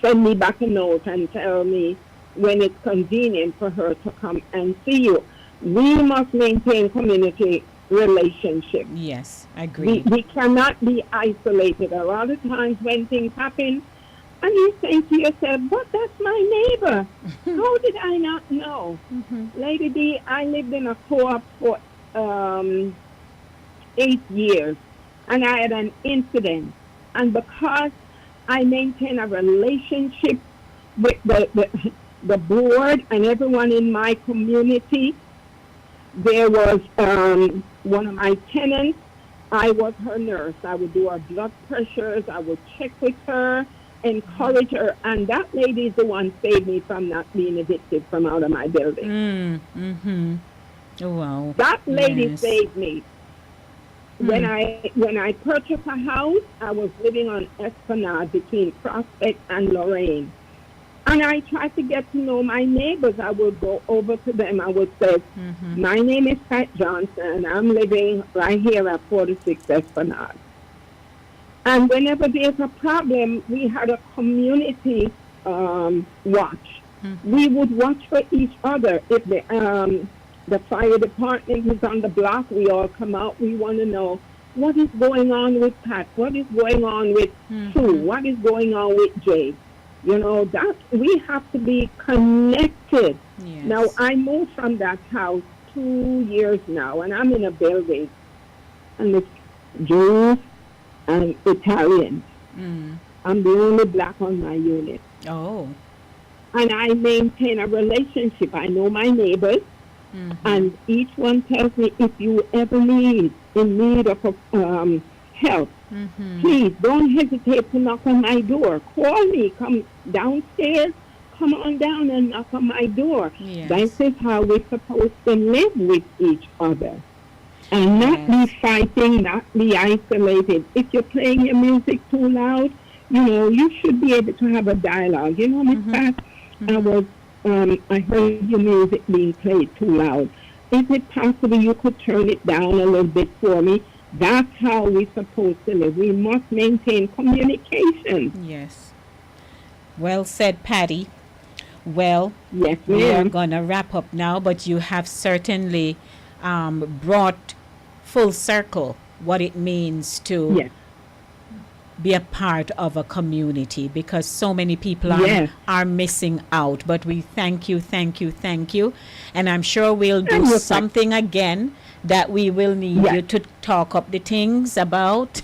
send me back a note and tell me when it's convenient for her to come and see you. We must maintain community relationship. Yes, I agree. We cannot be isolated. A lot of times when things happen, and you think to yourself, but that's my neighbor. How did I not know? Lady D, I lived in a co-op for 8 years, and I had an incident. And because I maintain a relationship with the board and everyone in my community, there was one of my tenants. I was her nurse. I would do her blood pressures. I would check with her, encourage her, and that lady is the one saved me from not being evicted from out of my building. Oh, wow. That lady saved me. when I purchased a house, I was living on Esplanade between Prospect and Lorraine. And I tried to get to know my neighbors. I would go over to them. I would say, my name is Pat Johnson. I'm living right here at 46 Esplanade. And whenever there's a problem, we had a community watch. We would watch for each other. If the fire department is on the block, we all come out. We want to know what is going on with Pat, what is going on with Sue, what is going on with Jay. You know, that we have to be connected. Yes. Now, I moved from that house 2 years now, and I'm in a building, and it's Jews and Italians. I'm the only black on my unit. Oh. And I maintain a relationship. I know my neighbors, and each one tells me, if you ever in need of help, please don't hesitate to knock on my door. Call me. Come downstairs. Come on down and knock on my door. Yes. This is how we're supposed to live with each other. And not be fighting, not be isolated. If you're playing your music too loud, you know, you should be able to have a dialogue. You know, Miss Pat, I heard your music being played too loud. Is it possible you could turn it down a little bit for me? That's how we're supposed to live. We must maintain communication. Yes. Well said, Patty. Well, yes, we are ma'am. going to wrap up now, but you have certainly brought full circle what it means to be a part of a community, because so many people are missing out. But we thank you. And I'm sure we'll do something again that we will need you to talk up the things about.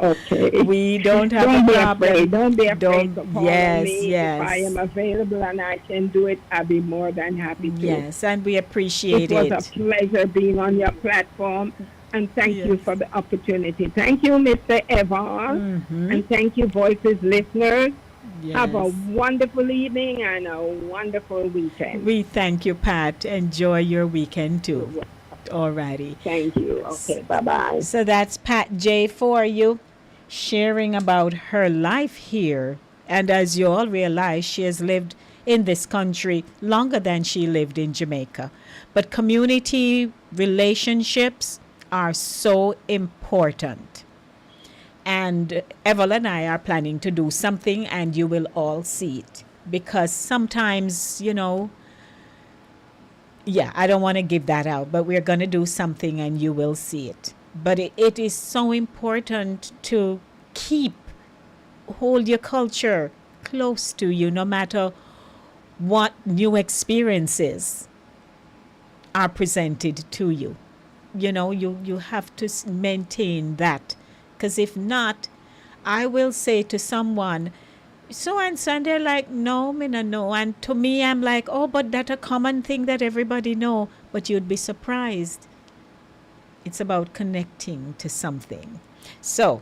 Okay. We don't have a problem. Don't be afraid to call yes, me. yes. If I am available and I can do it, I'll be more than happy to. Yes, and we appreciate it. Was a pleasure being on your platform, and thank you for the opportunity. Thank you, Mr. Evans, and thank you, Voices listeners. Yes. Have a wonderful evening and a wonderful weekend. We thank you, Pat. Enjoy your weekend too. Alrighty. Thank you. Okay, bye-bye. So that's Pat J for you, sharing about her life here. And as you all realize, she has lived in this country longer than she lived in Jamaica. But community relationships are so important. And Evel and I are planning to do something, and you will all see it. Because sometimes, you know, I don't want to give that out, but we're going to do something and you will see it. But it is so important to hold your culture close to you, no matter what new experiences are presented to you. You know, you have to maintain that. Because if not, I will say to someone, so and so, and they're like, no, me no know. And to me, I'm like, oh, but that's a common thing that everybody know. But you'd be surprised. It's about connecting to something. So,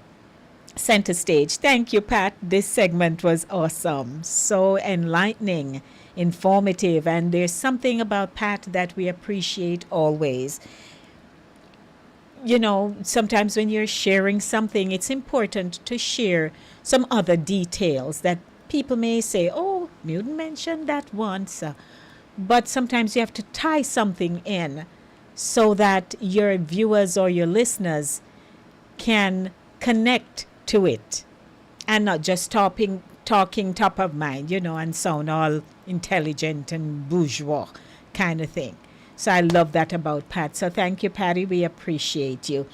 center stage. Thank you, Pat. This segment was awesome. So enlightening, informative, and there's something about Pat that we appreciate always. You know, sometimes when you're sharing something, it's important to share some other details that people may say, oh, you didn't mention that once. But sometimes you have to tie something in so that your viewers or your listeners can connect to it and not just talking top of mind, you know, and sound all intelligent and bourgeois kind of thing. So I love that about Pat. So thank you, Patty. We appreciate you.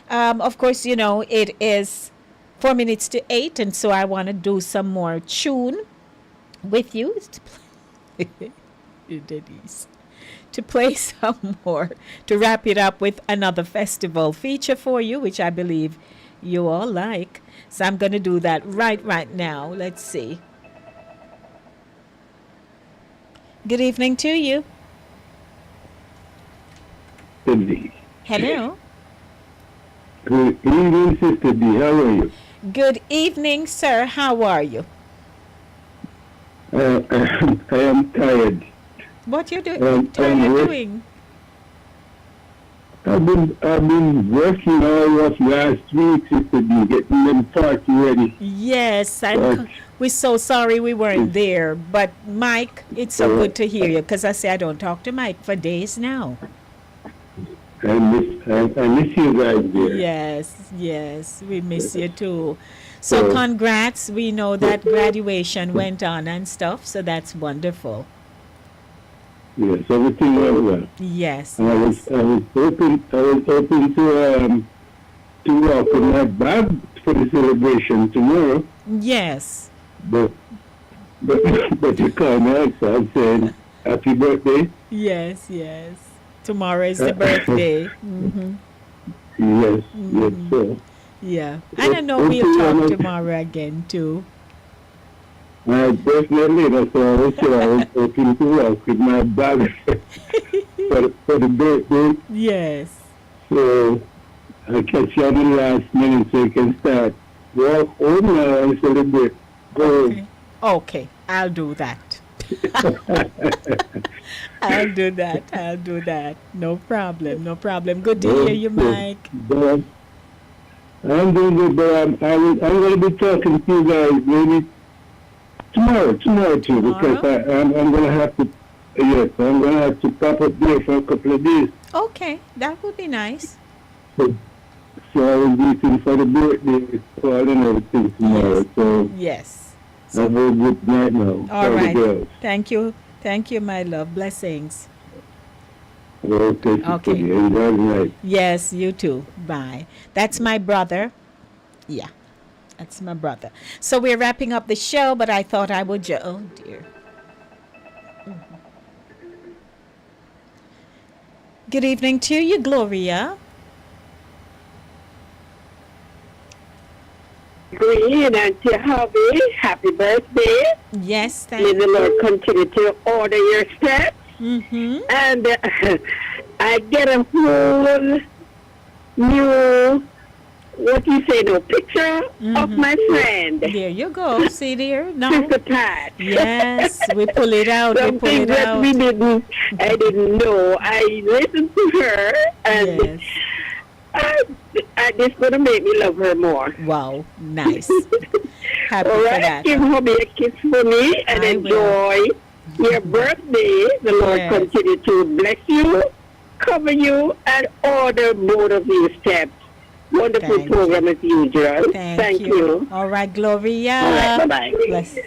Of course, you know, it is 4 minutes to 8, and so I want to do some more tune with you. Denise. To play some more, to wrap it up with another festival feature for you, which I believe you all like. So I'm going to do that right now. Let's see. Good evening to you. Hello. Good evening, Sister D. How are you? Good evening, sir. How are you? I am tired. What you doing? What are you doing? I'm been working all of last week, Sister D, getting them party ready. Yes, we're so sorry we weren't there. But Mike, it's so good to hear you because I don't talk to Mike for days now. I miss you guys there. Yes, we miss you too. So congrats. We know that graduation went on and stuff, so that's wonderful. Yes, everything went well. Yes. And I was hoping to walk in my bag for the celebration tomorrow. Yes. But you called me outside and said happy birthday. Yes. Tomorrow is the birthday. Yes, so. Yeah. And I know we'll talk tomorrow again too. Definitely, that's what I was saying. I was hoping to walk with my bag for the birthday. Yes. So I'll catch you on the last minute so you can start. Walk home now and celebrate. Go. Okay, I'll do that. I'll do that. No problem. Good to hear you, Mike. But I'm doing good, but I'm going to be talking to you guys maybe tomorrow too, because I'm going to have to, I'm going to have to pop up there for a couple of days. Okay, that would be nice. So I will be waiting for the birthday call and everything tomorrow. So yes. Have a good night now. All right. Thank you, my love. Blessings. Okay. Enjoy the night. Yes, you too. Bye. That's my brother. Yeah, that's my brother. So we're wrapping up the show, but I thought I would oh dear. Good evening to you, Gloria. Green and to Hubby, happy birthday. Yes, thank May you. the Lord continue to order your steps. And I get a whole new, picture of my friend. There you go. See there? No. Sister Pat. Yes, we pull it out. Something that I didn't know. I listened to her and I just going to make me love her more. Wow, nice. Happy all for right, that. give Hubby a kiss for me and enjoy your birthday. The Lord continue to bless you, cover you, and order both of your steps. Wonderful program as usual. Thank you. All right, Gloria. All right, bye-bye. Bless.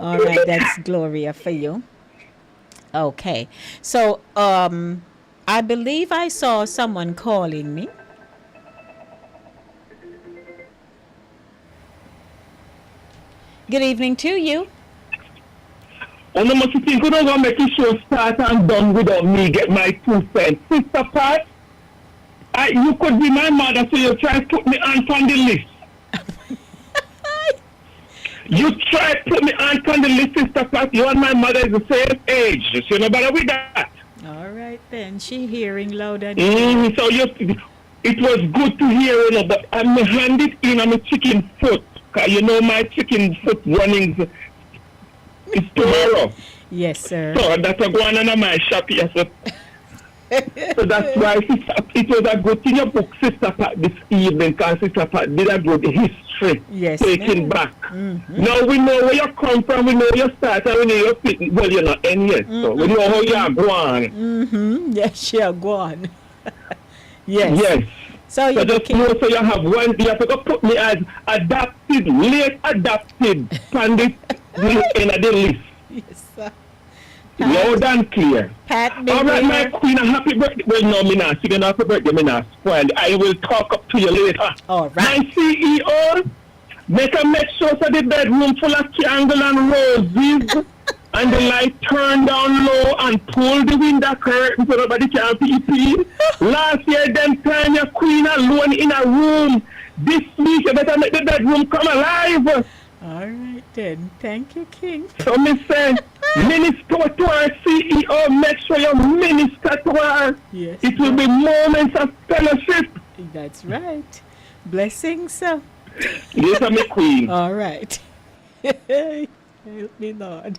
All right, that's Gloria for you. Okay. So, I believe I saw someone calling me. Good evening to you. And I must think you don't go make the show start and done without me get my 2 cents. Sister Pat, you could be my mother, so you try to put me on the list. You try to put me on the list, Sister Pat. You and my mother is the same age. So no bother with that. All right then. She hearing loud and So it was good to hear, but I'm hand it in on my chicken foot. Cause you know my chicken foot runnings is tomorrow. Yes, sir. So that's a going on in my shop here. So that's why it was a good thing you book Sister Pat this evening, because Sister Pat did a good history taking back. Now we know where you come from, we know your start, and we know your fit. Well, you're not in yet, so we know how you are going. Yes, you are going. Yes. Yes. So you just know, so you have you have to go put me as late adapted on the end of the list. Yes, sir. Loud and clear. Pat, all right, my queen, a happy birthday. Well, no, me not. You know, happy birthday, me not spoiled. I will talk up to you later. All right. My CEO, make sure so the bedroom full of candles and roses, and the light turn down low and pull the window curtain so nobody can peep. Last year, them time your queen alone in a room. This week, you better make the bedroom come alive. All right then. Thank you, King. So me say, minister to our CEO, make sure you minister to her. Yes. It will be moments of fellowship. That's right. Blessings, sir. Yes, I'm a queen. All right. Help me, Lord.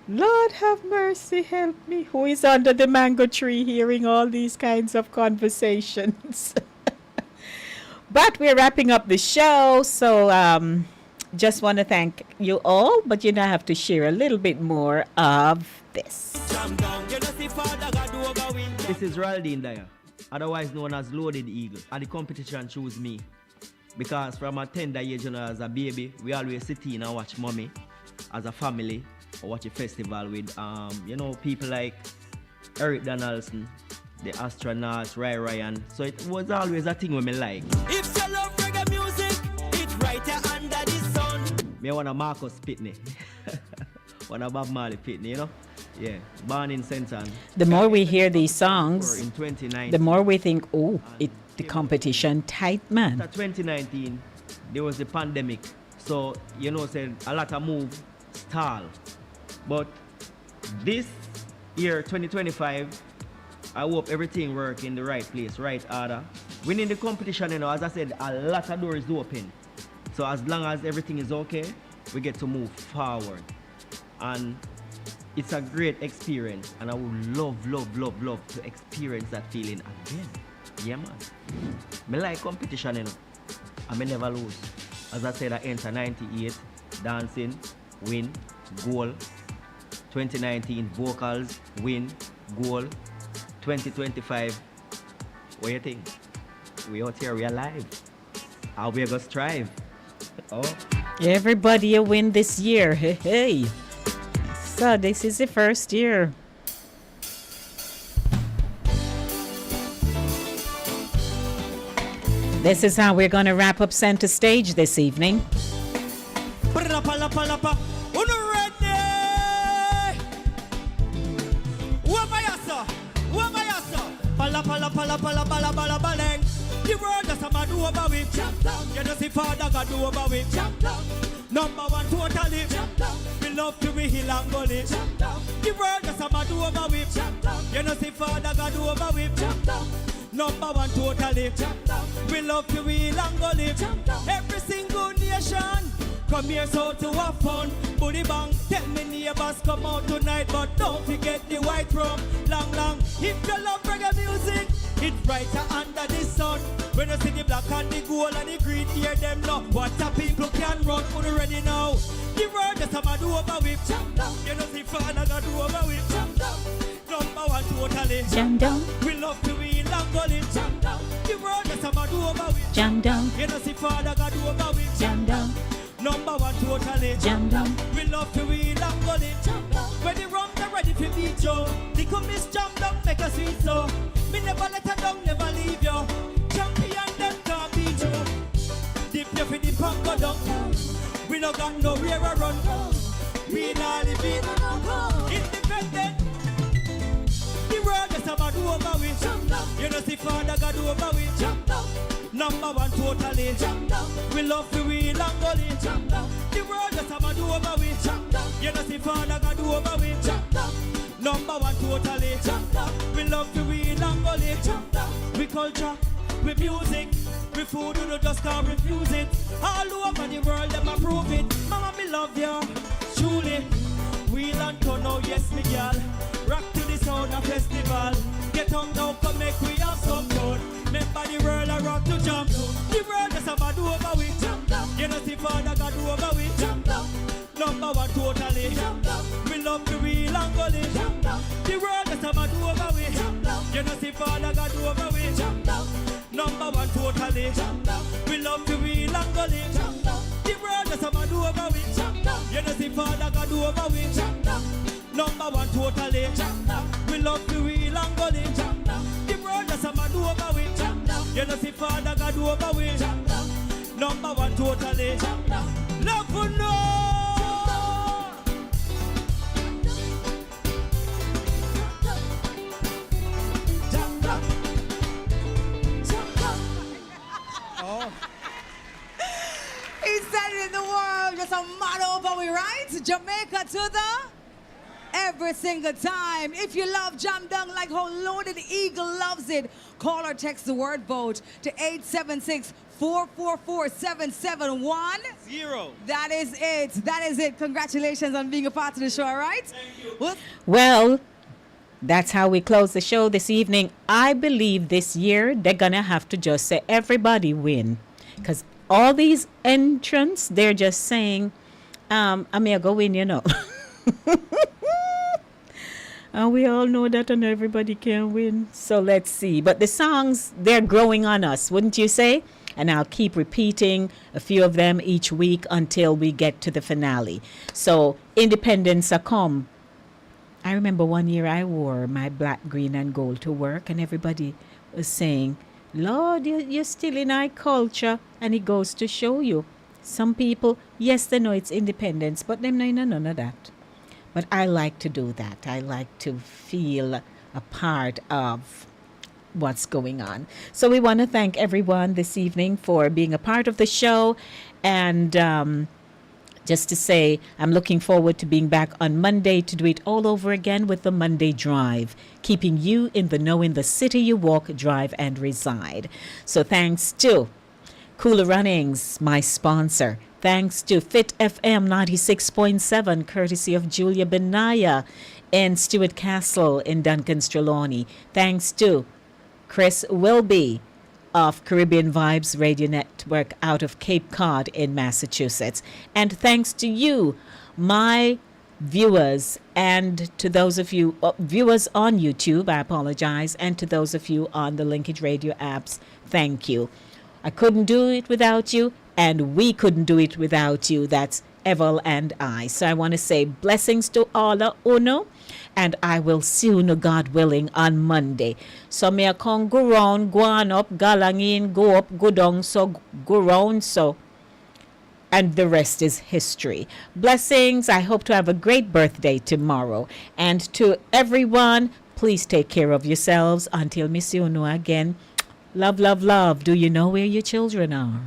Lord have mercy, help me. Who is under the mango tree hearing all these kinds of conversations? But we're wrapping up the show, so just want to thank you all, but you now have to share a little bit more of this. This is Raldine Dyer, otherwise known as Loaded Eagle, and the competition chose me. Because from a tender age, as a baby, we always sit in and watch mommy as a family, or watch a festival with, people like Eric Donaldson, the astronaut, Ray Ryan. So it was always a thing with me like. If you love reggae music, it's right here under the sun. Me want a Marcus Pitney. Want a Bob Marley Pitney, Yeah, born in St. Anne. The more we hear these songs, in 2019, the more we think, the competition tight, man. After 2019, there was the pandemic. So, said a lot of move stall. But this year, 2025, I hope everything work in the right place, right order. Winning the competition, as I said, a lot of doors open. So as long as everything is okay, we get to move forward. And it's a great experience, and I would love to experience that feeling again. Yeah, man. Me like competition, I may never lose. As I said, I enter 98, dancing, win, goal. 2019, vocals, win, goal. 2025, what do you think? We out here, we alive. How we gonna strive? Everybody a win this year. Hey. So this is the first year. This is how we're going to wrap up Center Stage this evening. The world just a man do over with. You know see Father God do over with. Number one totally. We love to be heal and go live. The world just a man do over with. You know see Father God do over with. Number one totally. We love to be heal and go live. Every single nation come here so to have fun. Booty bang, tell me neighbors come out tonight, but don't forget the white rum. Long. If you love reggae music, it's brighter under the sun. When you see the black and the gold and the green, hear them now. What a people can run, already now. The world just a man do over with. You know see Father God do over with. Number one totally. Jam down. We love to be Langoli. The world just a man do over with. Jam down. You know see Father God do over with. Jam down. Number one totally. Jam down. We love to be Langoli. When the rum are ready for beat you, the commies jam down make a sweet so. Me never let her down, never leave you. Champion them can't beat you. Dip you for the punk go down. We no got nowhere to run. We not living independent. The world just about do over with. You know see Father God do over with. Number one totally. We love to wheel and go in. The world just about do over with. You know see Father God do over with. Number one totally. We love to wheel and go in. We culture, we music, we food, we just can't refuse it. All over the world, them approve it. Mama, me love you, truly. Wheel and turn now, yes, me girl. Rock to the sound of festival. Get on now, come make we have some fun. Remember the world, I rock to jump. The world is about do over with. You know, see Father God do over with. Number one totally. We love the wheel and go live. The world is about do over with. You know, see Father God do over with. Number one totally. We love the wheel and go live. The world is about do over with. You know, see Father God do over with. Number one totally. We love the wheel and go live. The world is about do over with. You know, see Father God do over with. Number one totally. Love for no. He said it in the world, just a motto over we, right? Jamaica to the every single time. If you love Jam Down like how Loaded Eagle loves it, call or text the word vote to 444-771-0. That is it. That is it. Congratulations on being a part of the show, all right? Well, that's how we close the show this evening. I believe this year they're going to have to just say everybody win. Because all these entrants, they're just saying, I may go win, you know. And we all know that and everybody can win. So let's see. But the songs, they're growing on us, wouldn't you say? And I'll keep repeating a few of them each week until we get to the finale. So Independence a come. I remember one year I wore my black, green, and gold to work, and everybody was saying, Lord, you're still in our culture. And it goes to show you. Some people, yes, they know it's independence, but them know none of that. But I like to do that. I like to feel a part of what's going on. So we want to thank everyone this evening for being a part of the show. And just to say, I'm looking forward to being back on Monday to do it all over again with the Monday Drive, keeping you in the know in the city you walk, drive, and reside. So thanks to Cooler Runnings, my sponsor. Thanks to Fit FM 96.7, courtesy of Julia Benaya and Stuart Castle in Duncan's Trelawney. Thanks to Chris Wilby of Caribbean Vibes Radio Network out of Cape Cod in Massachusetts. And thanks to you, my viewers, and to those of you viewers on YouTube, I apologize, and to those of you on the Linkage Radio apps, thank you. I couldn't do it without you, and we couldn't do it without you. That's Evel and I. So I want to say blessings to all uno, and I will see you, God willing, on Monday. So may I come go round, go on up, galang in, go up, go down, so go round, so. And the rest is history. Blessings. I hope to have a great birthday tomorrow. And to everyone, please take care of yourselves until Miss Uno again. Love, love, love. Do you know where your children are?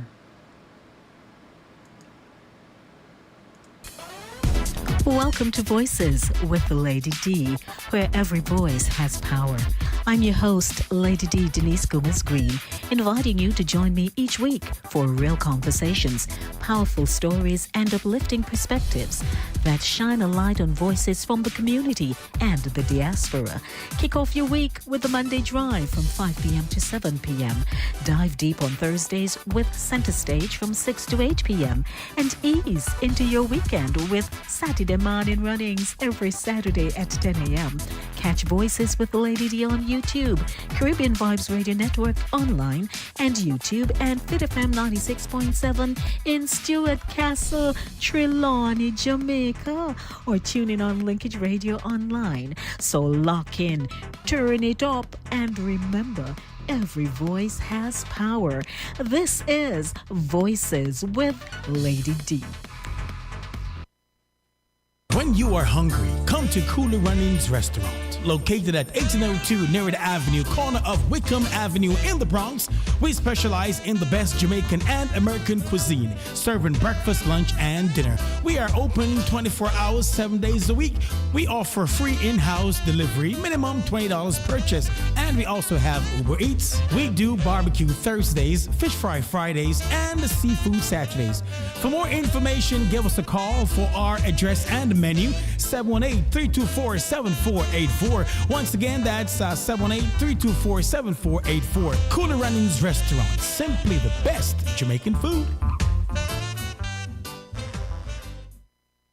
Welcome to Voices with Lady D, where every voice has power. I'm your host, Lady D Denise Gomez Green, inviting you to join me each week for real conversations, powerful stories, and uplifting perspectives that shine a light on voices from the community and the diaspora. Kick off your week with the Monday Drive from 5 p.m. to 7 p.m. Dive deep on Thursdays with Center Stage from 6 to 8 p.m. And ease into your weekend with Saturday Morning Runnings every Saturday at 10 a.m. Catch Voices with Lady D on YouTube, Caribbean Vibes Radio Network online, and YouTube, and Fit FM 96.7 in Stuart Castle, Trelawney, Jamaica, or tune in on Linkage Radio online. So lock in, turn it up, and remember, every voice has power. This is Voices with Lady D. When you are hungry, come to Cooler Runnings Restaurant. Located at 1802 Nerid Avenue, corner of Wickham Avenue in the Bronx, we specialize in the best Jamaican and American cuisine, serving breakfast, lunch, and dinner. We are open 24 hours, 7 days a week. We offer free in-house delivery, minimum $20 purchase, and we also have Uber Eats. We do barbecue Thursdays, fish fry Fridays, and seafood Saturdays. For more information, give us a call for our address and menu, 718-324-7484. Once again, that's 718-324-7484. Cooler Runnings Restaurant, simply the best Jamaican food.